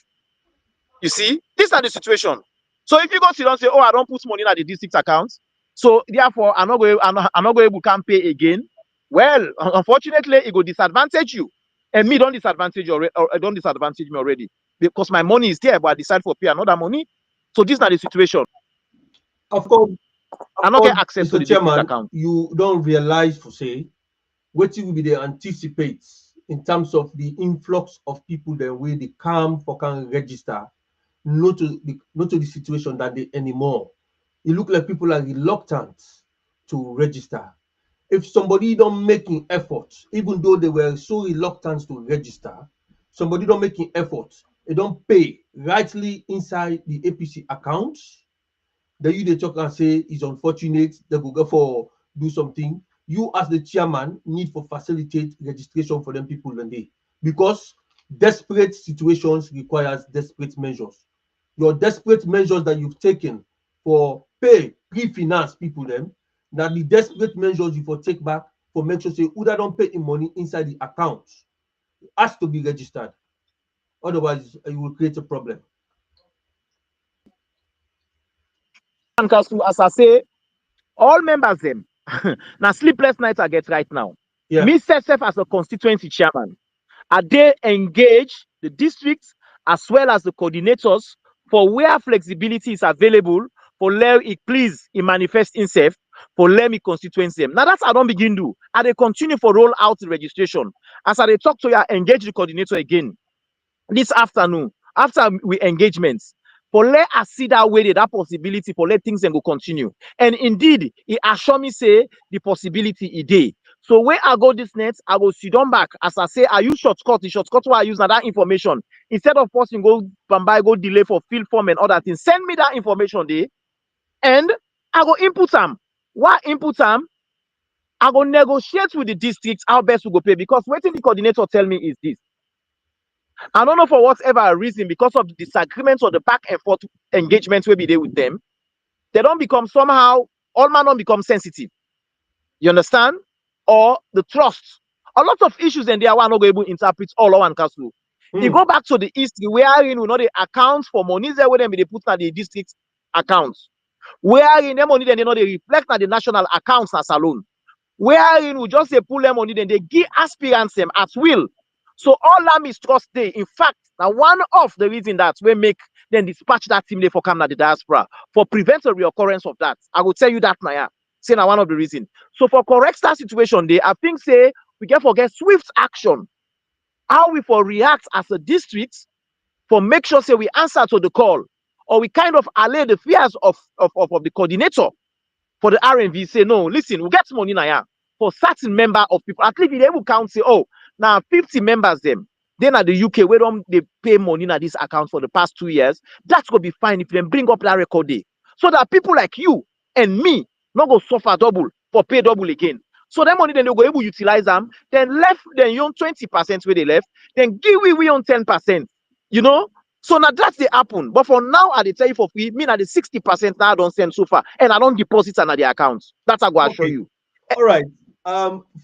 You see, these are the situation. So if you go sit down and say, oh, I don't put money in the district accounts, so therefore I'm not going to pay again. Well, unfortunately, it will disadvantage you, and me don't disadvantage you already, or don't disadvantage me already because my money is there, but I decide for pay another money. So these are the situation. Of course, I don't get access to the chairman account. You don't realize for say what you will be there anticipate in terms of the influx of people the way they come for can register, not to the situation that they anymore. It look like people are reluctant to register. If somebody don't making effort, even though they were so reluctant to register, somebody don't making effort, they don't pay rightly inside the APC accounts. Then you they talk and say it's unfortunate, they will go for do something. You as the chairman need for facilitate registration for them people one day because desperate situations requires desperate measures. Your desperate measures that you've taken for pay pre-finance people them, now the desperate measures you for take back for make sure say who that don't pay in money inside the account has to be registered. Otherwise, it will create a problem. As I say, all members them now sleepless nights I get right now. Yeah. Me self as a constituency chairman, are they engage the districts as well as the coordinators for where flexibility is available for let it please it manifest itself for let me constituency them. Now that's I don't begin do. And they continue for roll out the registration. As I talk to you, engage the coordinator again this afternoon after we engagements. For let us see that way that possibility for let things and go continue. And indeed, it assure me say the possibility is there. So where I go this next, I will sit down back. As I say, I use shortcut. The shortcut where I use now that information. Instead of posting go by go delay for fill form and other things, send me that information there. And I go input them. What input them? I go negotiate with the districts how best we go pay because what the coordinator tell me is this. I don't know for whatever reason, because of the disagreements or the back and forth engagements will be there with them, they don't become somehow, all man don't become sensitive. You understand? Or the trust. A lot of issues and they are not able to interpret all OrWanKasu. You go back to the history wherein we know the accounts for monies there where they put at the district accounts. Wherein them money then they know they reflect at the national accounts as alone. Wherein we just say pull them money then they give aspirants them at will. So all that mistrust day, in fact, now one of the reason that we make then dispatch that team there for come the diaspora for prevent a reoccurrence of that. I will tell you that now. Say now one of the reasons. So for correct that situation there, I think say we can forget swift action. How we for react as a district for make sure say we answer to the call, or we kind of allay the fears of the coordinator for the RNV. Say no, listen, we get money now for certain member of people. At least they will count say, oh, now 50 members them. Then at the UK, where they pay money in this account for the past 2 years, that's gonna be fine if they bring up that record day. So that people like you and me not go suffer double for pay double again. So that money then they go able to utilize them, then left then you own 20% where they left, then give we own 10%. You know, So now that's the happen. But for now, I tell you for free, me at the 60% now I don't send so far, and I don't deposit on the account. That's how I go show you. All right.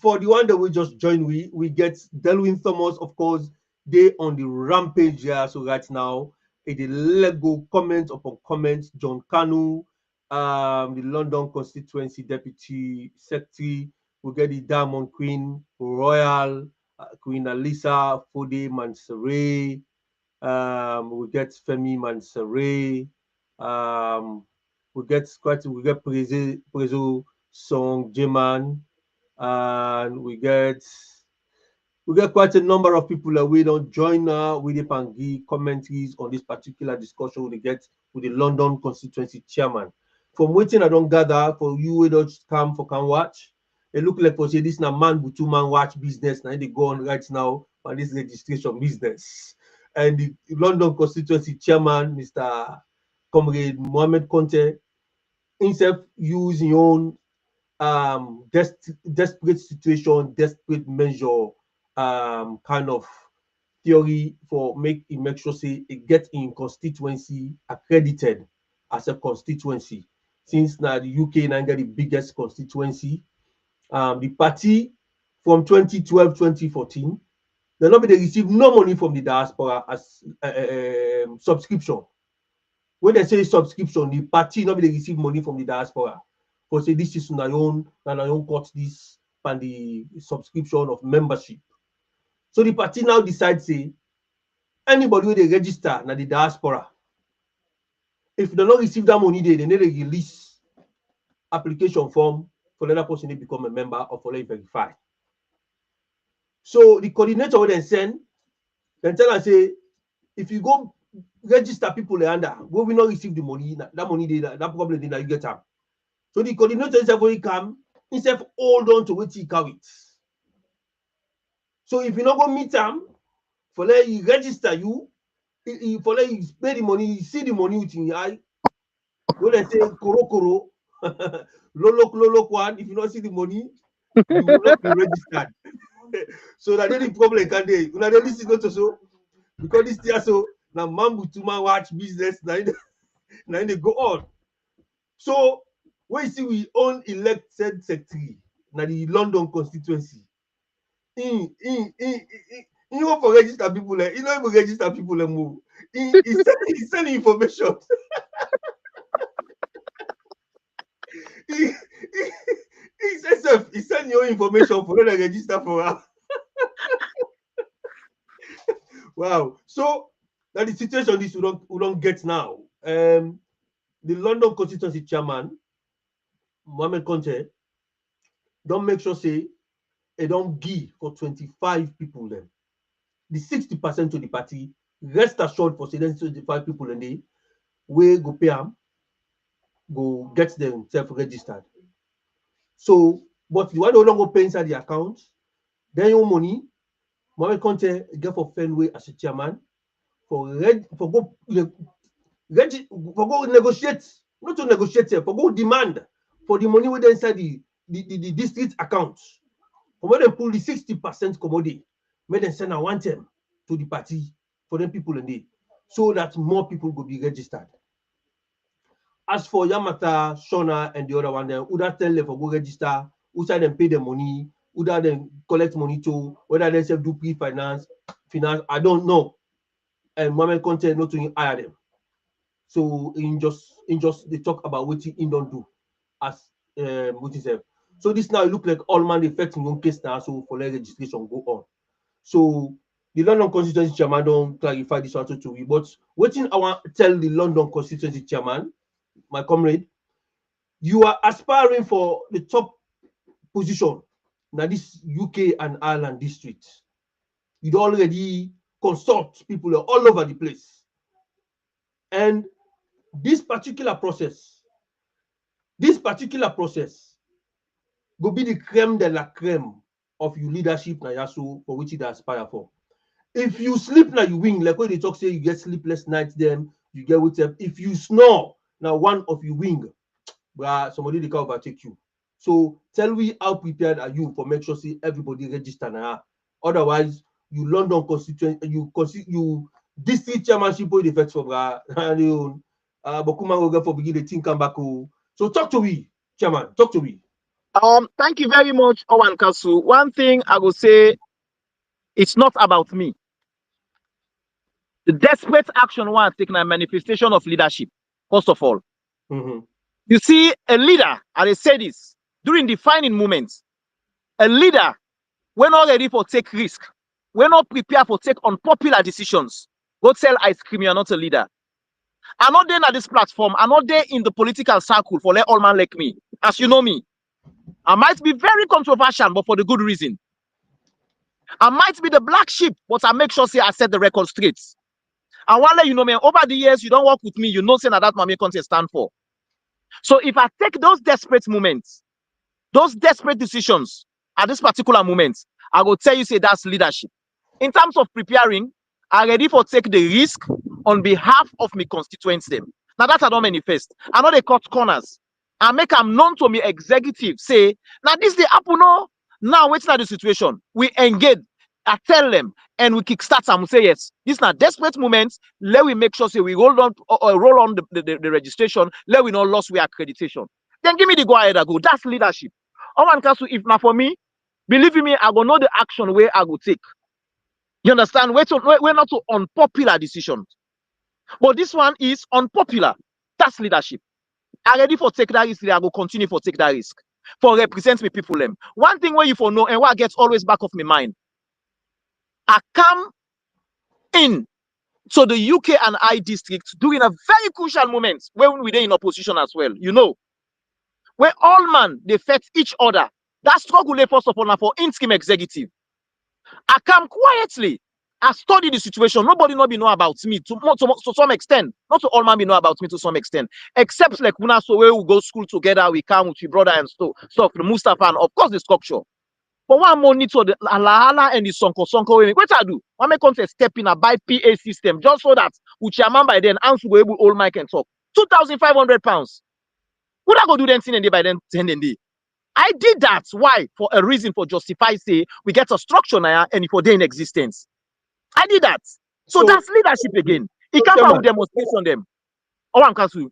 For the one that we just joined, we get Delwyn Thomas, of course. They on the rampage here. So right now, it is Lego comment upon comment. John Kanu, the London Constituency Deputy Secretary. We get the Diamond Queen Royal, Queen Alisa Fode Mansere. We get Femi Mansere. We get Prezo Song Jeman, and we get quite a number of people that we don't join now with the Pangi commentaries on this particular discussion we get with the London constituency chairman. From waiting I don't gather for you we don't come for can watch. It look like for say this na man with 2-man watch business now they go on right now on this registration business. And the London constituency chairman, Mr. Comrade Mohamed Conteh, himself using your own desperate situation, desperate measure kind of theory for make sure say it get in constituency accredited as a constituency. Since now the UK get the biggest constituency, the party from 2012 2014 they not be they receive no money from the diaspora as subscription. When they say subscription, the party not be they receive money from the diaspora. For say this is my own cut this and the subscription of membership. So the party now decides say anybody who they register na the diaspora, if they don't receive that money, they need to release application form for the other person to become a member or for them verify. So the coordinator will then send, then tell us say if you go register people under, we will not receive the money, that money that problem that you get them. So the coordinator is when he come, instead of hold on to what he carry. So if you not go meet them, for let you register you, for let you pay the money, you see the money with your eye. When they say koro, lolo one, if you not see the money, you will not be registered. So that any problem can they? Una dey listen not so because this year so now man with 2-man watch business now they go on. So when you see we own elected secretary now the London constituency, he won't for register people he don't even register people move. He send information. He send your information for them to register for her. Wow. So that the situation this we don't get now. The London constituency chairman, Mohamed Conteh, don't make sure say they don't give for 25 people then. The 60% to the party, rest assured for say 25 people and they we go pay them, go get them self-registered. So, but the one who don't go pay inside the account, then your money, Mohamed Conteh get for Fenway as a chairman for go negotiate, not to negotiate, for go demand for the money within inside the district account. For when they pull the 60% commodity, make them send a 110 to the party for them people in there, so that more people will be registered. As for Yamata, Shona, and the other one, then would that tell them for go register, who side them pay the money, who that then collect money to, whether they self do pre-finance, finance, I don't know. And Mohamed Conteh not to hire them. So in just they talk about what he don't do as what he said. So this now look like all man effect in one case now, so for the registration go on. So the London constituency chairman don't clarify this one to we, but waiting I want to tell the London constituency chairman, my comrade, you are aspiring for the top position now this UK and Ireland district. You'd already consult people all over the place. And this particular process will be the creme de la creme of your leadership na yaso for which you aspire for. If you sleep now you win, like when they talk say you get sleepless nights, then you get with them. If you snore, now one of you wing, somebody they can overtake you. So tell me how prepared are you for make sure see everybody register now. Otherwise, you London constituency, you district chairmanship the effects for Bokuma will go for begin the thing come back. So talk to me, chairman. Talk to me. Thank you very much, OrWanKasu. One thing I will say, it's not about me. The desperate action one taking a manifestation of leadership, first of all. You see, a leader, and I say this, during defining moments, a leader, we're not ready for take risk. We're not prepared for take unpopular decisions. Go tell ice cream you're not a leader. I'm not there at this platform. I'm not there in the political circle for let all man like me. As you know me, I might be very controversial, but for the good reason. I might be the black sheep, but I make sure say I set the record straight. And while you know me, over the years, you don't work with me, you know say that my Conteh stand for. So if I take those desperate moments, those desperate decisions at this particular moment, I will tell you say that's leadership. In terms of preparing, I'm ready for take the risk on behalf of my constituents them. Now that I don't manifest. I know they cut corners. I make them known to me executive say, now this the happen no. Now what's not the situation? We engage. I tell them and we kickstart and we say yes. These are desperate moments. Let we make sure say we roll on the registration. Let we not lose we accreditation. Then give me the go ahead I go. That's leadership. OrWanKasu, if not for me, believe me, I will know the action where I will take. You understand? We're not to unpopular decisions. But this one is unpopular. That's leadership. I'm ready for take that risk. I will continue for take that risk. For represent me people them. One thing where you for know and what gets always back of my mind. I come in to the Uk&I district during a very crucial moment when we're in opposition as well. You know, where all man they fight each other. That struggle first of all for in-scheme executive. I come quietly. I study the situation. Nobody not be know about me to some extent. Not to all man be know about me to some extent. Except like when so where we go school together, we come with your brother and stuff. The Mustafa and of course the structure. But one more need to the Alahala and the Sonko. What I do? I make Conteh step in a buy PA system just so that with your man by then answer will able old mic and talk. £2,500. What I go do then thing and day by then 10 and day? I did that. Why? For a reason for justify say we get a structure now and for day in existence. I did that. So that's leadership again. It can't out with demonstration them. OrWanKasu.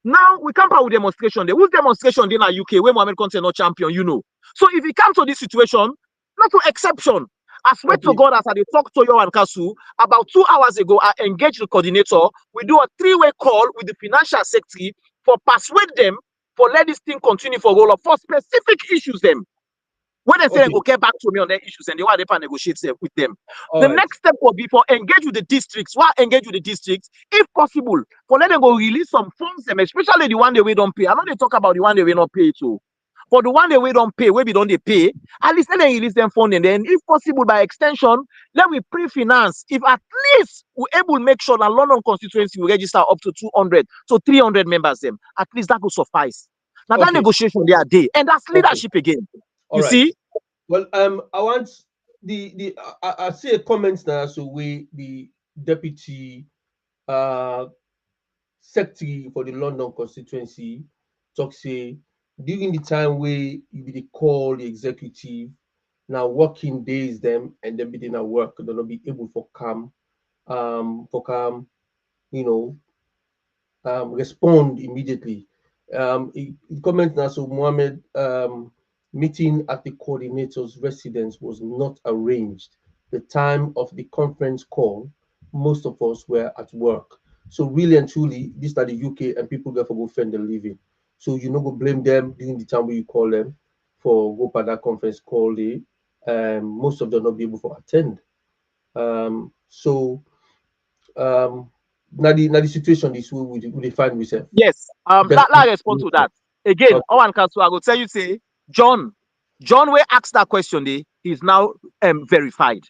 Now we can't out with demonstration there. Who's demonstration in the UK where Mohamed Conteh not champion, you know. So if it comes to this situation, not to exception. I swear to God, as I talked to OrWanKasu about 2 hours ago, I engaged the coordinator. We do a 3-way call with the financial secretary for persuade them for let this thing continue for roll up for specific issues them. When they say they go get back to me on their issues and they want to negotiate with them. The next step will be for engage with the districts. Why engage with the districts? If possible, for let them go release some funds them, especially the one they don't pay. I know they talk about the one they will not pay too. For the one they don't pay, where we don't they pay, at least let them release them fund and then if possible by extension, let we pre-finance. If at least we're able to make sure that London constituency will register up to 200 to 300 members them, at least that will suffice. Now that negotiation they are there, and that's leadership again. You see? Well, I want I see a comment now. So we the deputy secretary for the London constituency talk say during the time where you be call the executive now working days them and then be at work they'll not be able for come respond immediately. He comment now so Mohamed meeting at the coordinator's residence was not arranged. The time of the conference call, most of us were at work. So really and truly, these are the UK and people therefore go find a living. So you know go blame them during the time when you call them for go for that conference call day. Most of them not be able to attend. Now the situation is we find ourselves. Yes. Let I respond to that. Again, OrWanKasu, I will tell you, say, John will ask that question, he's now verified.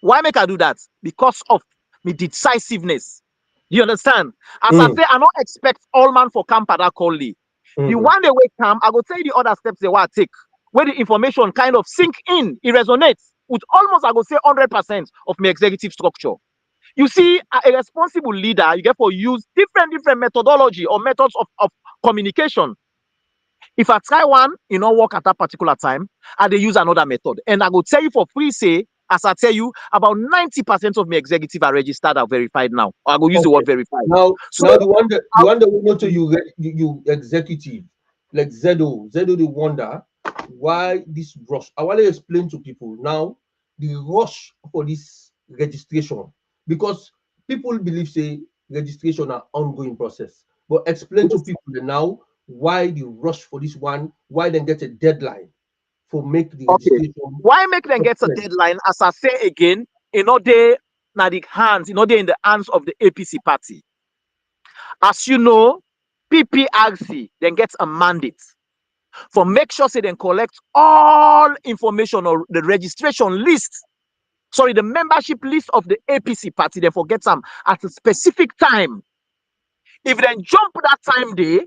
Why make I do that? Because of my decisiveness. You understand? As I say, I don't expect all man for camp at that call. The one they wait come, I will tell you the other steps they want to take. Where the information kind of sink in, it resonates with almost, I will say, 100% of my executive structure. You see, a responsible leader, you get for use different methodology or methods of communication. If I try one, it not work at that particular time, and they use another method. And I will tell you for free, say, As I tell you, about 90% of my executive are registered or verified now. I go use the word verified. Now, So now the one that we know to you executive, like Zedo the wonder why this rush. I want to explain to people now the rush for this registration, because people believe say registration are ongoing process. But explain to people now why the rush for this one, why they get a deadline for make the registration. Why make them get a deadline? As I say again, in order in the hands of the APC party. As you know, PPRC then gets a mandate for make sure they then collect all information or the registration list. Sorry, the membership list of the APC party, then forget some at a specific time. If then jump that time day,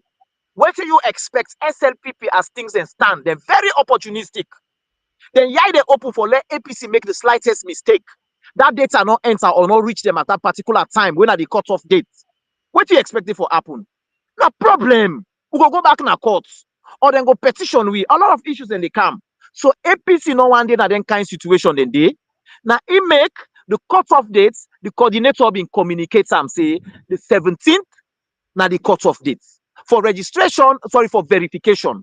what do you expect SLPP as things and stand? They're very opportunistic. Then yeah, they open for let APC make the slightest mistake. That data not enter or not reach them at that particular time when are the cutoff date. What do you expect it for happen? No problem. We go back in the courts or then go petition. We a lot of issues in the camp. So APC no one day that then kind situation then day. Now he make the cutoff dates. The coordinator been communicate and say the 17th. Now the cutoff dates for registration. Sorry, for verification.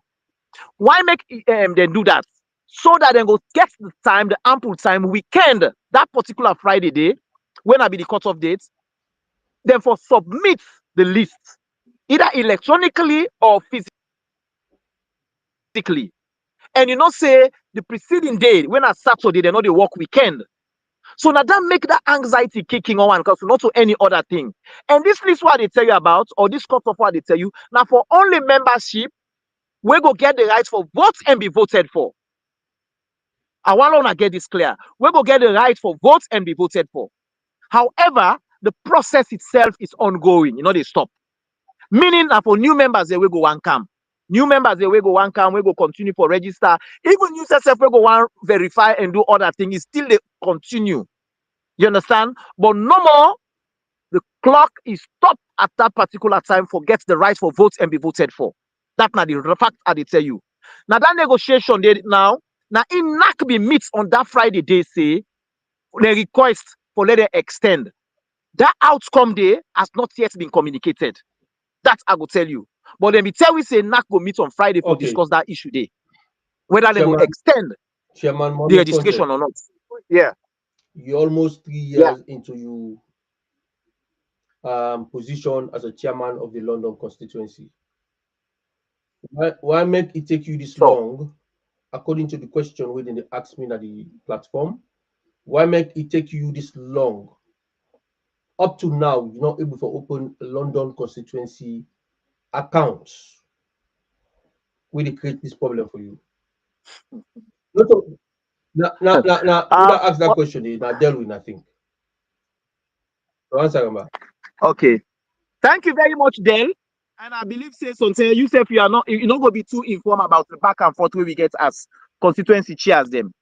Why make them do that? So that then go get the time, the ample time weekend, that particular Friday day, when I be the cutoff date, then for submit the list, either electronically or physically. And you know, say the preceding day, when I Saturday, they know they work weekend. So now that make that anxiety kicking on because not to any other thing. And this list what they tell you about, or this cutoff what they tell you, now for only membership, we go get the right for vote and be voted for. I want to get this clear. We go get the right for vote and be voted for. However, the process itself is ongoing. You know, they stop. Meaning that for new members, they will go one come. New members, they will go one come. We go continue for register. Even new self will go one verify and do other things. Still they continue. You understand? But no more. The clock is stopped at that particular time for get the right for votes and be voted for. That's not the fact I tell you. Now that negotiation they now in NAC be meets on that Friday, they say they request for let them extend. That outcome day has not yet been communicated. That I will tell you. But then we tell we say NAC go meet on Friday for discuss that issue day. Whether they will extend the registration or not. Yeah. You're almost 3 years into your position as a chairman of the London constituency. Why make it take you this long? According to the question within the ask me at the platform, why make it take you this long? Up to now, you're not able to open a London constituency accounts. Will it create this problem for you? Now, ask that question. Now, deal with nothing. So answer, okay. Thank you very much, Del. And I believe, say, Conteh, you say you're not going to be too informed about the back and forth where we get as constituency chairs them.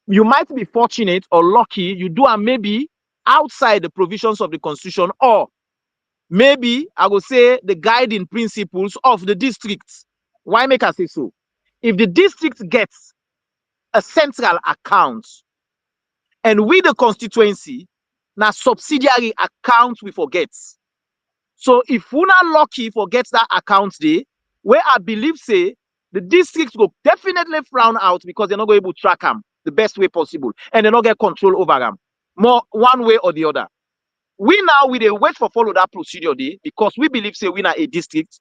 You might be fortunate or lucky, you do and maybe outside the provisions of the constitution, or maybe I will say the guiding principles of the districts. Why make I say so? If the district gets a central account and with the constituency, now subsidiary account we forget. So if we're not lucky forget that account day, where I believe say the districts will definitely frown out because they're not going to be able to track them the best way possible and they're not get control over them more one way or the other. We wait for follow that procedure day because we believe say we are a district.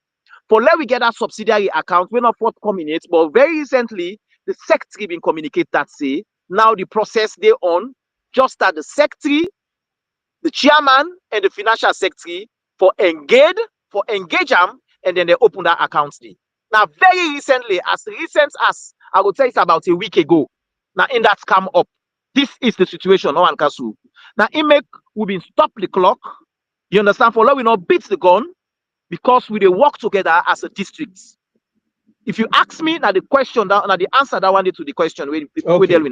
For let we get that subsidiary account, we're not forthcoming it, but very recently the secretary been communicate that say now the process they on just that the secretary, the chairman, and the financial secretary for engage them, and then they open that account day. Now, very recently, as recent as I would say it's about a week ago, now in that come up. This is the situation, OrWanKasu. Now, we've been stop the clock. You understand? For now, we not beat the gun because we work together as a district. If you ask me, now the question, now the answer that one to the question we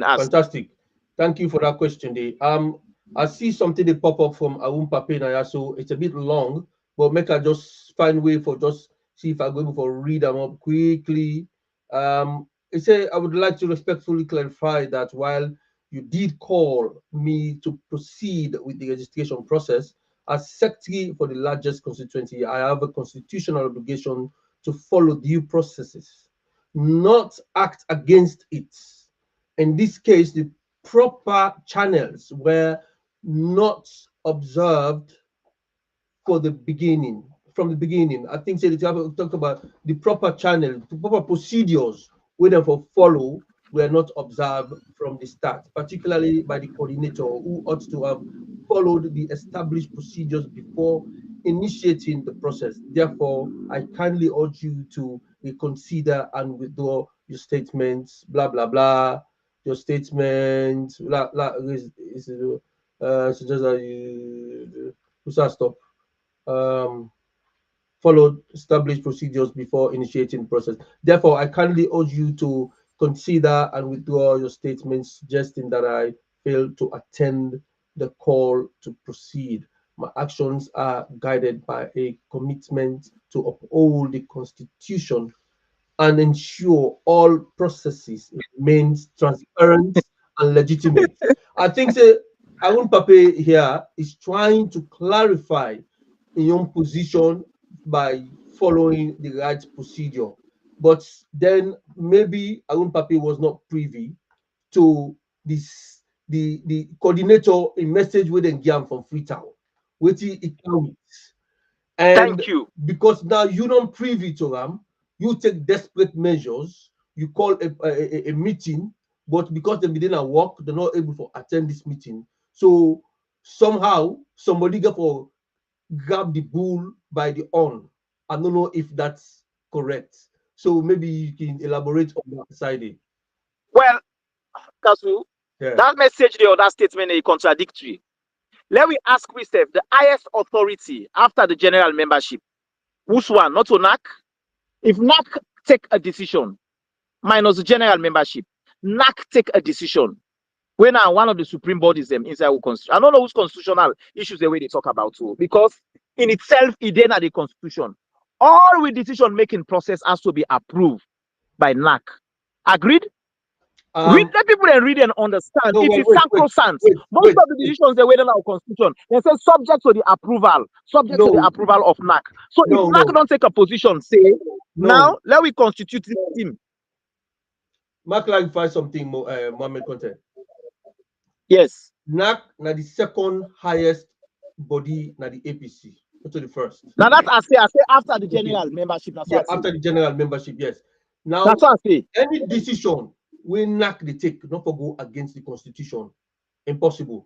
ask. Fantastic. Thank you for that question, day. I see something that pop up from Pape, so it's a bit long, but make I just find way for just see if I'm able to read them up quickly. It says I would like to respectfully clarify that while you did call me to proceed with the registration process. As secretary for the largest constituency, I have a constitutional obligation to follow due processes, not act against it. In this case, the proper channels were not observed for the beginning. From the beginning, I think they talked about the proper channel, the proper procedures we therefore follow were not observed from the start, particularly by the coordinator who ought to have followed the established procedures before initiating the process. Therefore, I kindly urge you to reconsider and withdraw your statements, blah, blah, blah, your statement, suggest that you stop. Followed established procedures before initiating process. Therefore, I kindly urge you to consider and withdraw your statements suggesting that I failed to attend the call to proceed. My actions are guided by a commitment to uphold the Constitution and ensure all processes remain transparent and legitimate. I think Arun Pape here is trying to clarify in own position by following the right procedure. But then maybe Arun Pape was not privy to this the coordinator a message with Ngiam from Freetown, which he carries. And Thank you. because now you don't privy to them, you take desperate measures, you call a meeting, but because they didn't work, they're not able to attend this meeting. So somehow somebody got for grab the bull by the horn. I don't know if that's correct. So maybe you can elaborate on that side. Well, Kasu, Yeah. that message there or that statement is contradictory. Let me ask myself, the highest authority after the general membership, who's one, not to NAC? If NAC take a decision, minus the general membership, NAC take a decision. When one of the supreme bodies inside our constitution, I don't know whose constitutional issues the way they talk about too, because in itself, it then at the constitution. All with decision making process has to be approved by NAC. Agreed? Let people then read and understand. No, it wait, is wait, sacrosanct. wait, Most wait. of the decisions they wait on our constitution, they say subject to the approval, subject to the approval of NAC. So if NAC don't take a position, say now let we constitute this team. Mark clarify something, Mohamed Conteh. Yes. NAC na the second highest body na the APC, not to the first. Now that I say after the general membership. That's Yeah, after the general membership, yes. Now that's what I say. Any decision we NAC they take, not for go against the constitution. Impossible.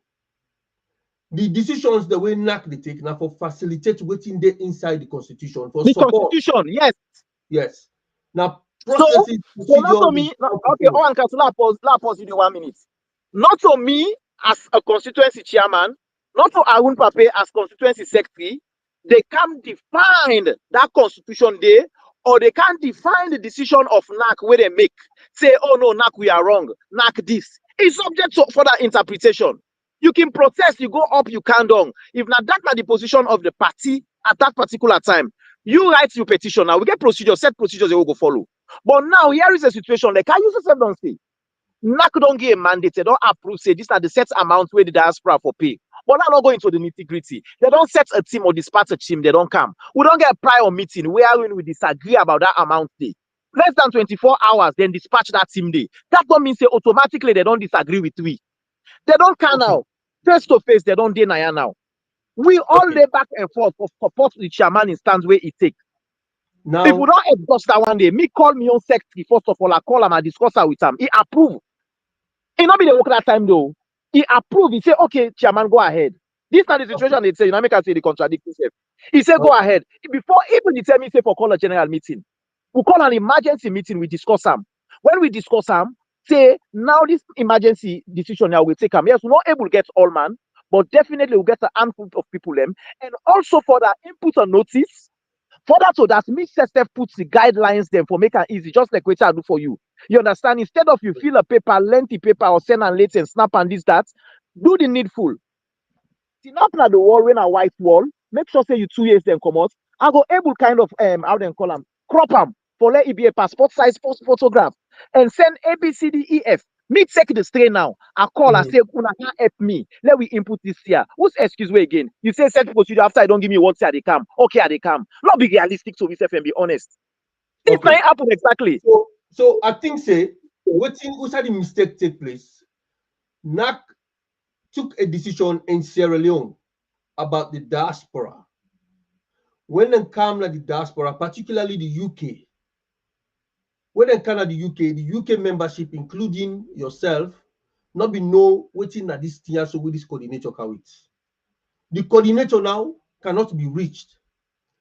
The decisions the way NAC they take now for facilitate waiting there inside the constitution for the support. Constitution, yes. Yes. Now processes, so not to me. Okay, OrWanKasu, pause you 1 minute. Not to me as a constituency chairman, not to Arun Pape as constituency secretary, they can define that constitution there, or they can define the decision of NAC where they make. Say, oh no, NAC, we are wrong. NAC this. It's subject to further interpretation. You can protest, you go up, you can down. If not that not the position of the party at that particular time, you write your petition. Now we get procedures, set procedures they will go follow. But now here is a situation like I use yourself don't say. NAC don't get a mandate, they don't approve, say these are the set amounts where the diaspora for pay. But I'm not going to the nitty-gritty. They don't set a team or dispatch a team, they don't come. We don't get a prior meeting where we disagree about that amount day. Less than 24 hours, then dispatch that team day. That don't mean say automatically they don't disagree with we. They don't come now. Face to face, they don't deny now. We all lay back and forth for support the chairman in stands where it takes. Now, if we don't exhaust that one day, me call me on secretary, first of all, I call him and discuss her with him. He approve. He not be the work that time though. He approve. He say, okay, chairman, go ahead. This is not the situation they say, you know, make us say they contradict himself. He said, go ahead. Before even he tell me, say, for call a general meeting. We call an emergency meeting, we discuss them. When we discuss them, say, now this emergency decision now we take them. Yes, we're not able to get all man, but definitely we'll get a handful of people them. And also for that input and notice, for that so that me step puts the guidelines them for make it easy, just like what I do for you. You understand? Instead of you fill a paper, lengthy paper, or send and late and snap and this, that, do the needful. See, not at the wall, when a white wall, make sure say you 2 years then come out. I go able kind of how they call them, crop them for let it be a passport size photograph and send ABCDEF. Me take the strain now. I call, I say, Una can't help me. Let we input this here. Who's excuse way again? You say set procedure after I don't give me what say they come. Okay, they come. Not be realistic to yourself and be honest. This might happen exactly. So I think say waiting who said the mistake take place. NAC took a decision in Sierra Leone about the diaspora. When they come to the diaspora, particularly the UK, when they come to the UK membership, including yourself, not be know waiting at this tier so with this coordinator can it. The coordinator now cannot be reached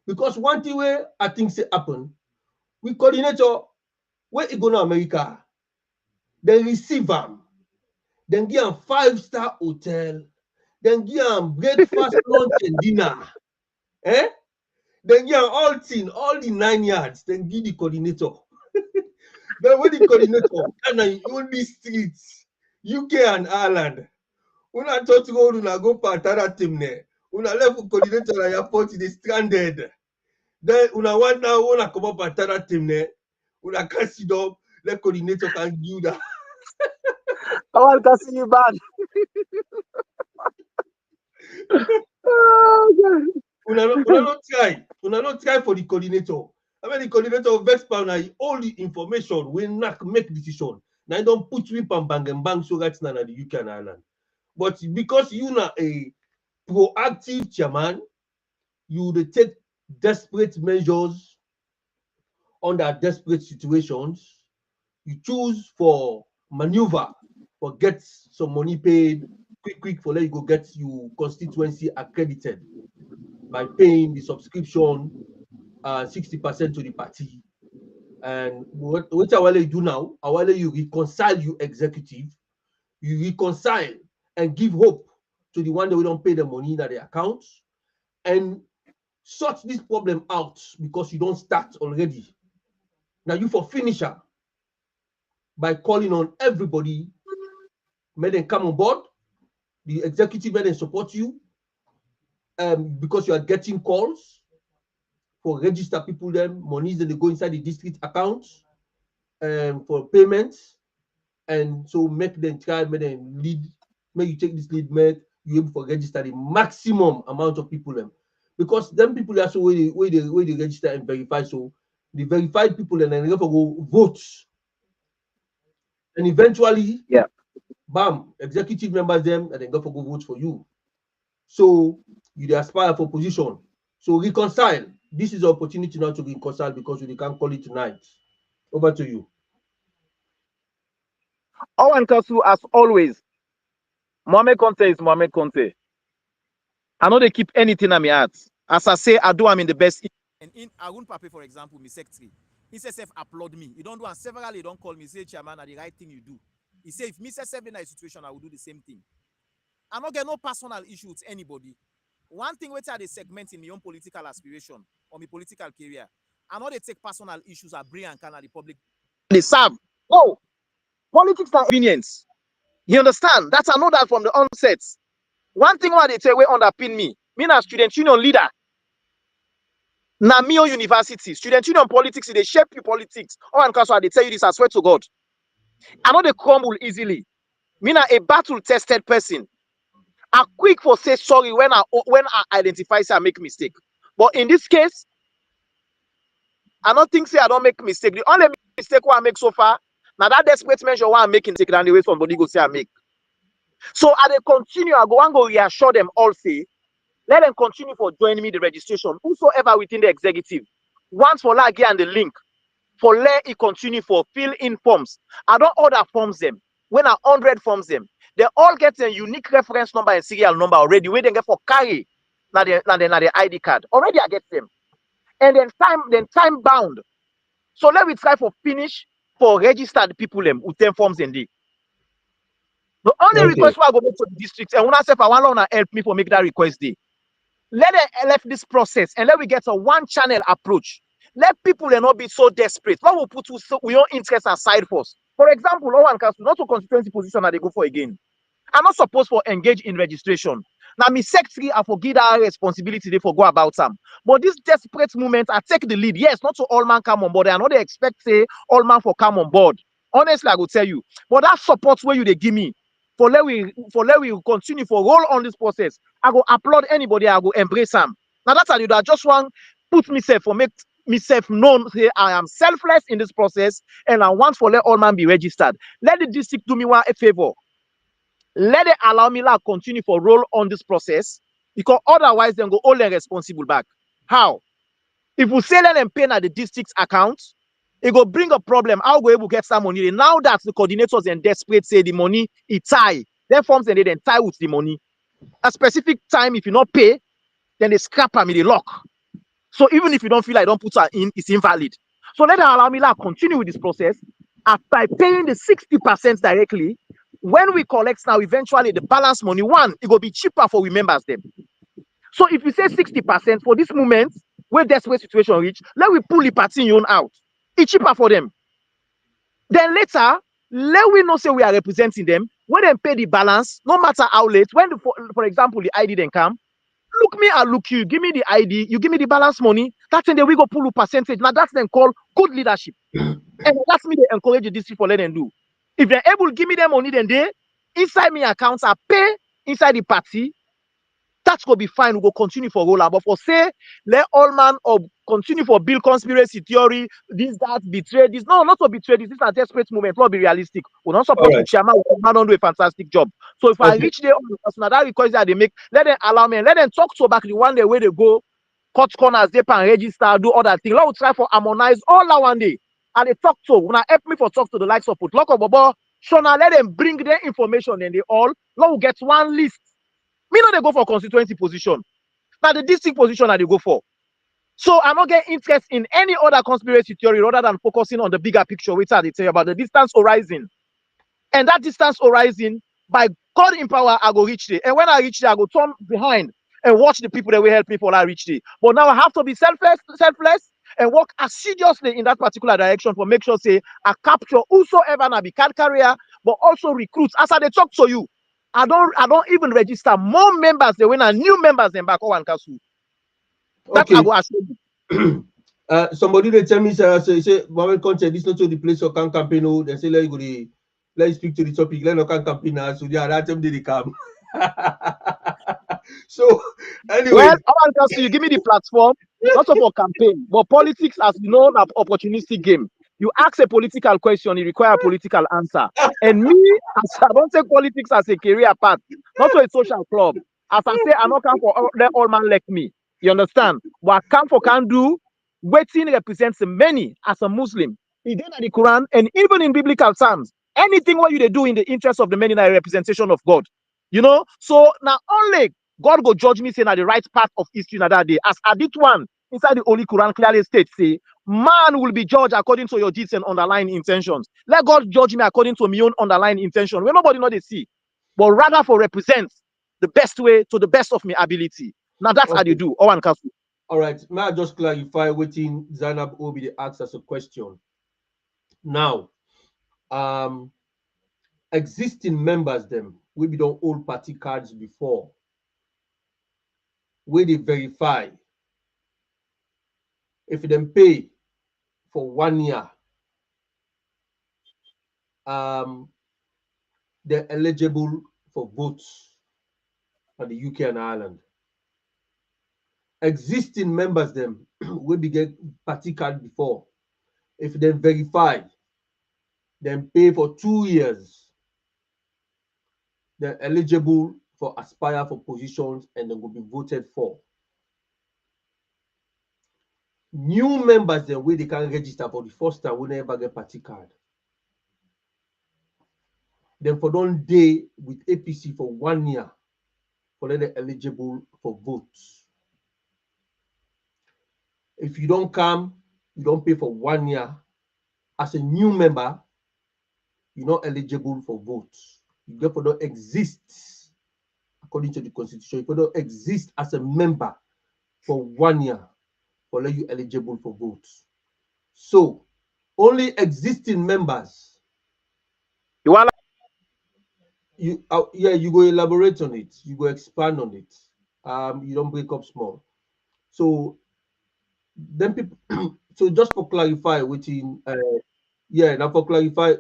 because one thing where I think say happen, we coordinator where he go to America, then receive them, then give them 5-star hotel, then give them breakfast, lunch, and dinner. Then give them all the 9 yards, then give the coordinator. Then when the coordinator can only streets, UK and Ireland. When I thought to go Patara team there, when I left coordinator at airport, they stranded. Then when I want now, when I come up Patara team there, when I can't sit up, the coordinator can do that. OrWanKasu you bad. Una not try for the coordinator. I mean the coordinator of Vexpound all the information will not make decision. Now I don't put whip and bang so that's not the UK and Ireland. But because you are a proactive chairman, you would take desperate measures under desperate situations. You choose for maneuver, for get some money paid quick for let you go get you constituency accredited by paying the subscription 60% to the party. And what you do now, you reconcile you executive, you reconcile and give hope to the one that we don't pay the money that they account and sort this problem out because you don't start already. Now you for finisher by calling on everybody, may them come on board, the executive may them support you because you are getting calls for register people them, monies that they go inside the district accounts for payments. And so make them try, make them lead, make you take this lead, make you able to register the maximum amount of people them. Because them people are so where they register and verify. So the verified people and then they go vote. And eventually, bam, executive members them and then go vote for you. So you aspire for position. So reconcile. This is the opportunity now to reconcile because we can't call it tonight. Over to you. OrWanKasu, as always, Mohamed Conteh is Mohamed Conteh. I know they keep anything at my heart. As I say, I do I'm in the best. And in Arun Pape, for example, my secretary, he says applaud me. You don't do and several, he don't call me, say, Chairman, are the right thing you do. He say, if Mr. Sef in a situation, I will do the same thing. I don't get no personal issue with anybody. One thing which are the segment in my own political aspiration or my political career, I know they take personal issues I bring and can at the public. They serve. Oh, politics are convenience. You understand? That's I know that from the onset. One thing why they say we underpin me as student union leader. Na me on university, student union politics, they shape your politics. OrWanKasu, they tell you this, I swear to God. I know they crumble easily. Me a battle-tested person. I quick for say sorry when I identify say I make mistake. But in this case, I don't think say I don't make mistake. The only mistake I make so far, now that desperate measure why I'm making take and the way somebody go say I make. So I they continue, I go and go reassure them all say, let them continue for joining me the registration. Whosoever within the executive, once for Lagi and the link, for let it continue for fill in forms. I don't order forms them. When I 100 forms them, they all get a unique reference number and serial number already. Where they get for carry now the ID card. Already I get them. And then time bound. So let me try for finish for registered people them with 10 forms and the only request I go make to the district and when I say if I want to help me for make that request day. Let them left this process and let we get a one channel approach. Let people not be so desperate. What will put we own interest aside first. For example, OrWanKasu, not to constituency position that they go for again. I'm not supposed to engage in registration. Now, me secretary, I forget our responsibility they for go about some. But this desperate moment, I take the lead. Yes, not to all man come on board. I know they expect say all man for come on board. Honestly, I will tell you. But that support where you they give me for let we continue for roll on this process. I go applaud anybody. I go embrace them. Now that's how you do. I just want put myself for make myself known. Say I am selfless in this process, and I want for let all man be registered. Let the district do me one a favor. Let it allow me to continue for roll on this process, because otherwise then go all the responsible back. How? If we say let them pay at the district's account, it will bring a problem. How we able get some money? Now that the coordinators and desperate say the money it tie, their forms and they then tie with the money. A specific time, if you not pay, then they scrap them in the lock. So even if you don't feel like don't put her in, it's invalid. So let them allow me to continue with this process by paying the 60% directly. When we collect now, eventually the balance money, one, it will be cheaper for we members them. So if you say 60% for this moment, where desperate situation reach, let we pull the party union out. It's cheaper for them. Then later, let we not say we are representing them. When they pay the balance, no matter how late, when for example the ID then come, look me and look you, give me the ID, you give me the balance money, that's when we go pull a percentage. Now that's then called good leadership. And that's me they encourage the district for let them do. If they're able to give me their money, then they inside me accounts I pay inside the party. That's gonna be fine. We go continue for roll. But for say, let all man or continue for build conspiracy theory, this, that, betray this. No, not to betray this. These are desperate moments. Not be realistic. We're not supposed to chairman. Man don't do a fantastic job. So if I reach there, that request that they make, let them allow me. Let them talk to back the one day where they go, cut corners, they can register, do other things. Let us try for harmonize all that one day. And they talk to. When I help me for talk to the likes of Put Lock of Bobo, Shona, let them bring their information and they all. Let us get one list. Me not they go for constituency position. Now the district position that they go for. So I'm not getting interest in any other conspiracy theory rather than focusing on the bigger picture, which I tell you about the distance horizon. And that distance horizon, by God in power, I go reach there. And when I reach there, I go turn behind and watch the people that will help me for I reach there. But now I have to be selfless, and work assiduously in that particular direction for make sure say I capture whosoever na be card carrier, but also recruits. As I talk to you, I don't even register more members than when I new members than back OrWanKasu. That I go assure you. Somebody they tell me say Mohamed Conteh, this not to the place for campaign. No, they say let you speak to the topic. Let no campaign now. So yeah, that time they come. So anyway, well, OrWanKasu, you give me the platform, not for campaign, but politics as you know, an opportunistic game. You ask a political question, you require a political answer. And me, I don't take politics as a career path, not to a social club. As I say, I don't come for all man like me. You understand? What come for can do, waiting represents many as a Muslim. It in the Quran and even in biblical terms. Anything what you they do in the interest of the many are a representation of God. You know? So now only God go judge me saying at the right path of history in that day. As I did one inside the Holy Quran clearly states, say, man will be judged according to your deeds and underlying intentions. Let God judge me according to my own underlying intention. Where nobody know they see, but rather for represent the best way to the best of my ability. Now that's how you do. OrWanKasu. All right. May I just clarify waiting Zainab Obi they asked us a question. Now, existing members them we be don't hold party cards before. Where they verify if them pay for 1 year, they're eligible for votes at the UK and Ireland. Existing members them we be get party card before. If they verify, then pay for 2 years, they're eligible for aspire for positions and they will be voted for. New members then where they can register for the first time will never get party card. Then for don't day with APC for 1 year for them they're eligible for votes. If you don't come, you don't pay for 1 year. As a new member, you're not eligible for votes. You therefore don't exist according to the constitution. If you don't exist as a member for 1 year, for let you eligible for votes. So only existing members. You are You go elaborate on it. You go expand on it. You don't break up small. So then people. So just for clarify, within Yeah, now for clarify,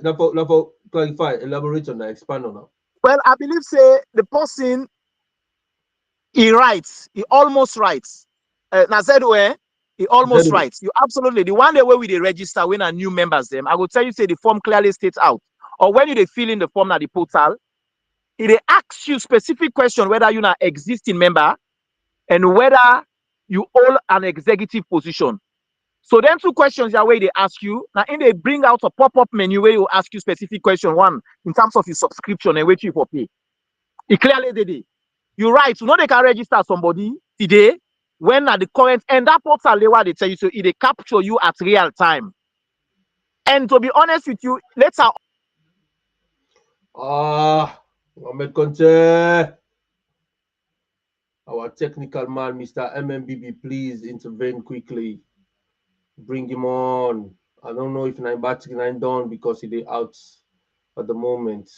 elaborate on that, expand on that. Well, I believe say the person he writes, he almost writes. Now said where he almost Zero. writes. You absolutely the one day where we they register when are new members them. I will tell you say the form clearly states out. Or when you they fill in the form at the portal, it asks you specific question whether you're an existing member and whether you hold an executive position. So then two questions are where they ask you. Now in they bring out a pop-up menu where you ask you specific question. One, in terms of your subscription and wait you for pay. It clearly did. You write, you know they can register somebody today when at the current and that portal they tell you so it they capture you at real time. And to be honest with you, later Mohamed Conteh, our technical man, Mr. MMBB, please intervene quickly. Bring him on. I don't know if battery nine done because he is out at the moment.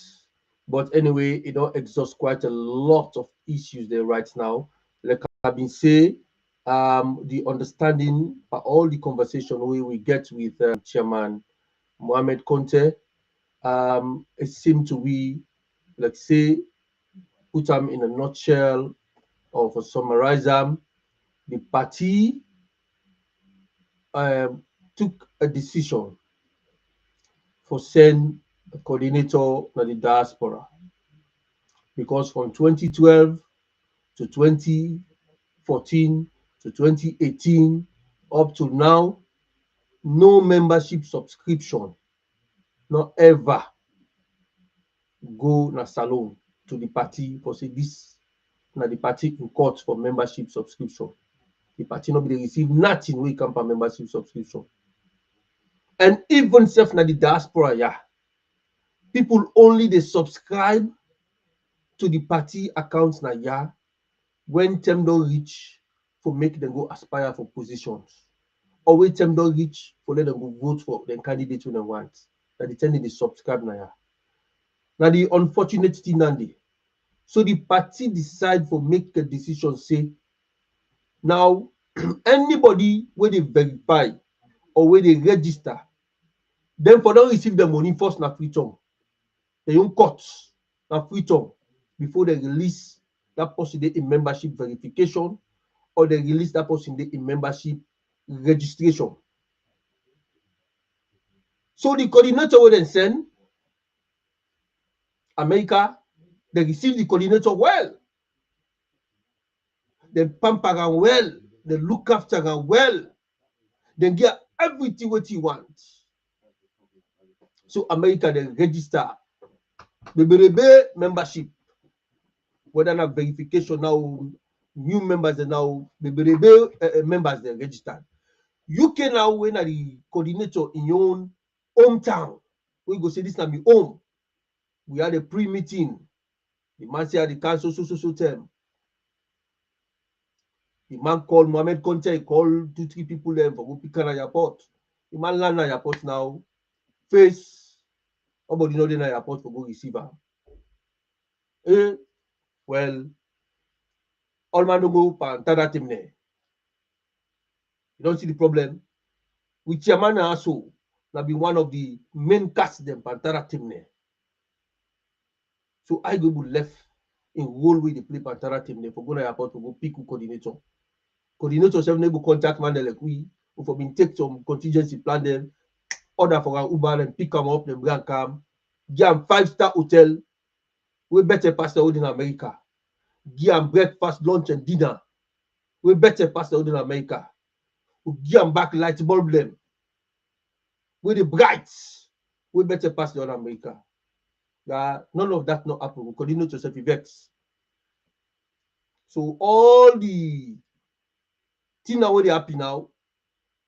But anyway, it don't exhaust quite a lot of issues there right now. Like I've been saying, the understanding by all the conversation we get with Chairman Mohamed Conteh, it seemed to be, like say, put them in a nutshell or for summarize them, the party took a decision for send a coordinator to the diaspora because from 2012 to 2014 to 2018 up to now, no membership subscription, not ever go na salon to the party for say this na the party in court for membership subscription. The party not be receive nothing when come for membership subscription. And even self na the diaspora, yeah, people only they subscribe to the party accounts na yeah when them don't reach for make them go aspire for positions. Or when them don't reach for let them go vote for the candidate who they want. That the time they subscribe na yeah. Now the unfortunate thing Nandi. So the party decide for make a decision say now anybody where they verify or where they register, then for them receive the money first na free term. They don't cut na free term before they release that person in membership verification or they release that person in membership registration. So the coordinator will then send America, they receive the coordinator well. They pamper am well, they look after am well, they get everything what he wants. So America they register the membership, whether not verification now, new members are now members they registered. UK now when are the coordinator in your own hometown, we go say this na my home. We had a pre-meeting. The man say the council so term. The man called Mohamed Conteh, called 2-3 people there for go pick an airport. The man land at airport now, face nobody know the airport for go receive her. Well, all man no go pantara team there. You don't see the problem. With chairman also, that be one of the main cast them pantara team there. So I go left in role with the play pantara team there for go to airport for go pick who coordinator. Coordinator self never contact man like we who for been take some contingency plan them, order for an Uber and pick them up, them bring come, give them 5-star hotel, we better pass the hood in America. Give them breakfast, lunch, and dinner. We better pass the hood in America. We give them back light bulb them. With the brights, we better pass the hood in America. None of that not happen. We continue to self vex. So all the things now where they happy now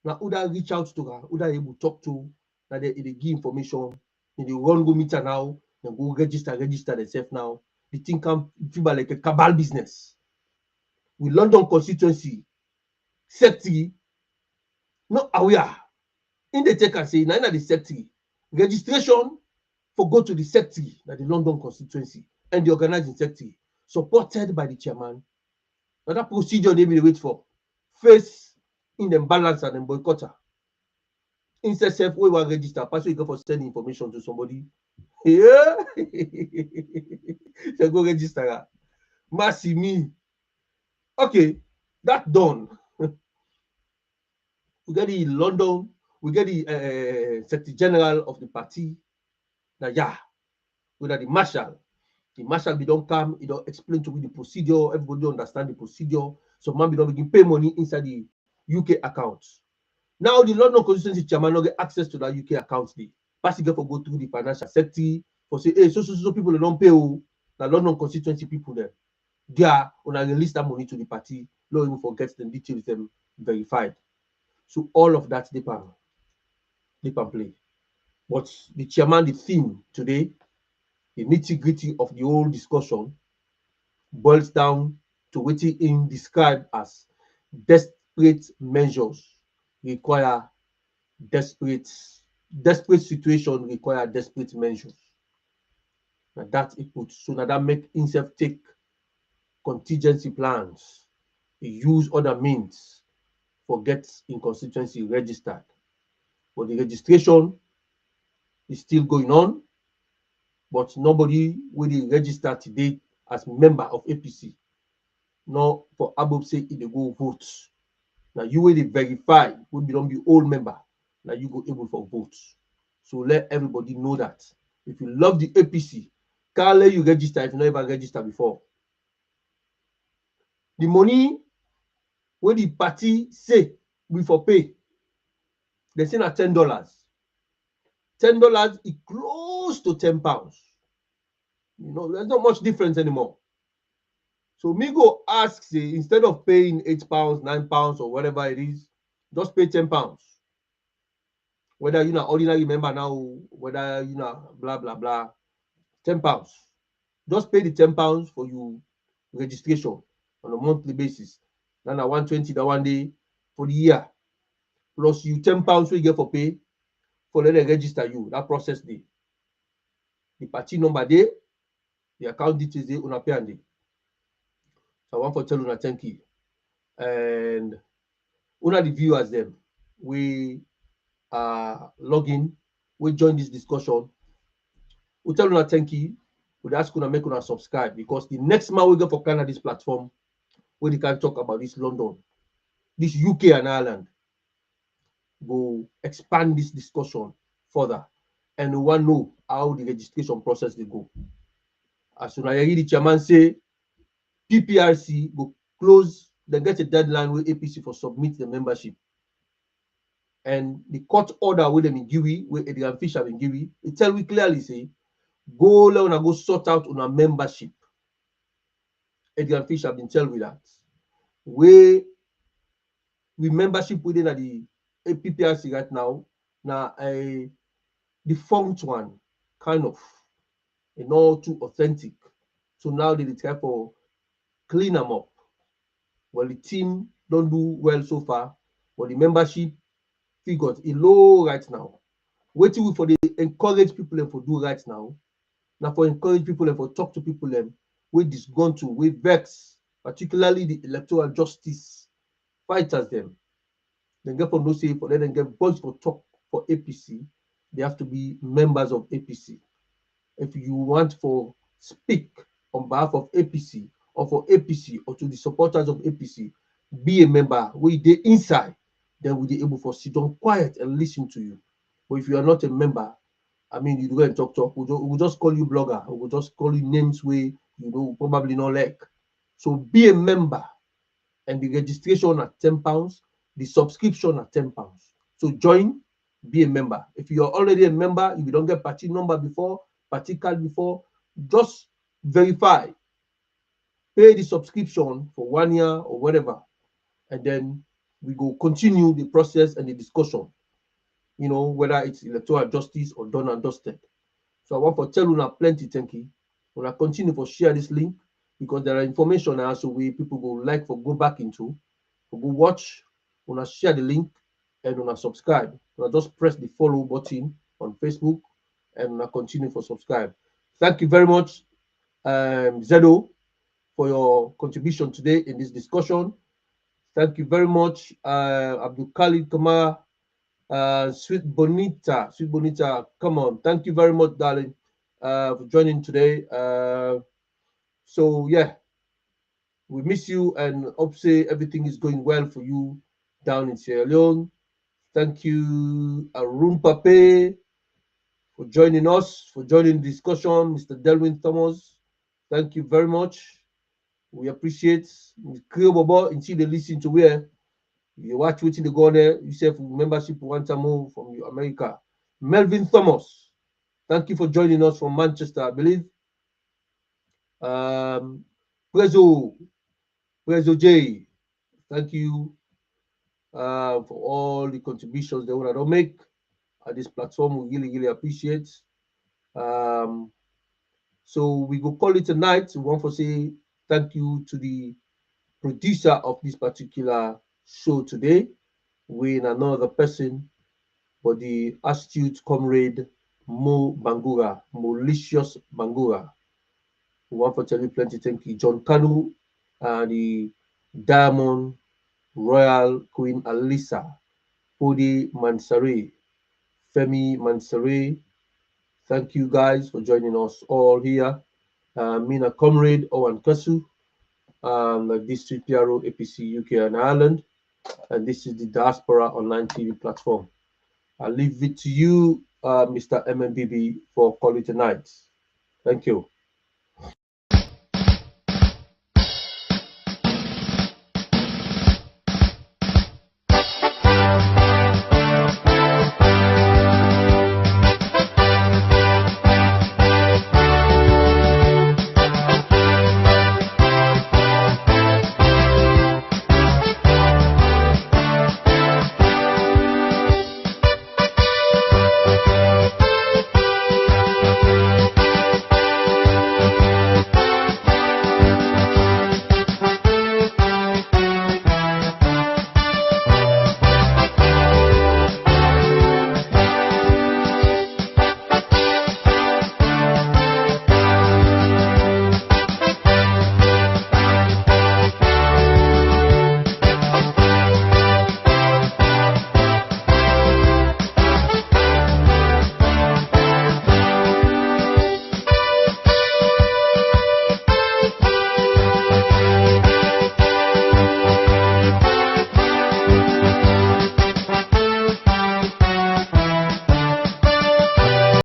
Uda reach out to her, Uda able to talk to, that they give information, they run go meet her now, they go register themselves now. The thing can feel like a cabal business. With London Constituency, secretary, not aware. In the take and say, nine of the secretary, registration for go to the secretary, that the London Constituency, and the organizing secretary, supported by the chairman. Now that procedure they will wait for. Face in them balance and them boycotter. Instead self we will register, pass you go for send information to somebody. Yeah. So go register. Mercy me. Okay, that done. We get the London, we get the Secretary General of the party. Now, yeah, we got the Marshal. The Marshal be don't come, he don't explain to me the procedure, everybody understand the procedure. So man be don't begin pay money inside the UK account. Now the London Constituency chairman not get access to that UK account. They pass it for go through the financial sector for say, hey, so people they don't pay. Oh, the London Constituency people there. They are when I release that money to the party, no even forget the details them verified. So all of that they can play. But the chairman, the theme today, the nitty-gritty of the whole discussion boils down to what he described as desperate measures require desperate situation require desperate measures. Now that it puts so now that make himself take contingency plans, he use other means for get in constituency registered. But the registration is still going on, but nobody will register today as member of APC. No, for Abob say if they go vote. Now you will verify, will be don't be old member. Now you go able for votes. So let everybody know that. If you love the APC, can't let you register if you never registered before. The money when the party say we for pay, they say at $10. $10 is close to £10. You know, there's not much difference anymore. So me go ask, say, instead of paying £8, £9, or whatever it is, just pay £10. Whether you're not ordinary member now, whether you're not blah blah blah, £10. Just pay the £10 for your registration on a monthly basis. Then 120 that one day for the year. Plus you £10 we get for pay for let them register you. That process day. The party number day, the account details day, una pay and day. So I want to tell you thank you. And una the viewers them, we log in, we join this discussion. We tell you thank you. We ask you to make una subscribe because the next man we go for Canada this platform where they can talk about this London, this UK and Ireland. Go expand this discussion further, and we want to know how the registration process they go. As soon as I hear the chairman say PPRC go close, then get a deadline with APC for submit the membership. And the court order with them in Giwi, with Adrian Fisher in Giwi, it tell we clearly say, go let go sort out on a membership. Adrian Fisher been tell we that. We membership within the PPRC right now, now a defunct one, kind of, not too authentic. So now they try for clean them up. Well, the team don't do well so far, but the membership figures a low right now. Waiting for the encourage people and for do right now. Now for encourage people and for talk to people and with this gone to with vex, particularly the electoral justice fighters them. Then get for no say for them get voice for talk for APC. They have to be members of APC. If you want for speak on behalf of APC or for APC or to the supporters of APC, be a member. We they inside, then we be able for sit down quiet and listen to you. But if you are not a member, I mean, you go and talk. We'll just call you blogger. We'll just call you names where you know probably not like. So be a member, and the registration at £10, the subscription at £10. So join, be a member. If you are already a member, if you don't get party number before, party card before, just verify, pay the subscription for 1 year or whatever, and then we go continue the process and the discussion. You know, whether it's electoral justice or done and dusted. So I want to tell you plenty thank you. When I continue to share this link because there are information also where people go like for go back into, for go watch, when I share the link and when I subscribe. When I just press the follow button on Facebook and when I continue for subscribe. Thank you very much, Zedo, for your contribution today in this discussion. Thank you very much, Abdul Khalid Kamara, Sweet Bonita, come on. Thank you very much, darling, for joining today. So yeah, we miss you and hope say everything is going well for you down in Sierra Leone. Thank you, Arun Pape, for joining us, for joining the discussion. Mr. Delwin Thomas, thank you very much. We appreciate Creole Bobo and see the listen to where you watch waiting the go there. You say membership one time more from America. Melvin Thomas, thank you for joining us from Manchester, I believe. Prezo J, thank you for all the contributions that we don't make at this platform. We really appreciate. So we go call it a night. We want to say thank you to the producer of this particular show today, with another person, but the astute comrade Malicious Bangura. We want to tell you plenty thank you. John Kanu, the Diamond Royal Queen Alisa, Odi Mansare, Femi Mansare. Thank you guys for joining us all here. Mina Comrade, OrWanKasu, the District PRO, APC, UK and Ireland. And this is the Diaspora Online TV platform. I'll leave it to you, Mr. MMBB, for Call It a Night. Thank you.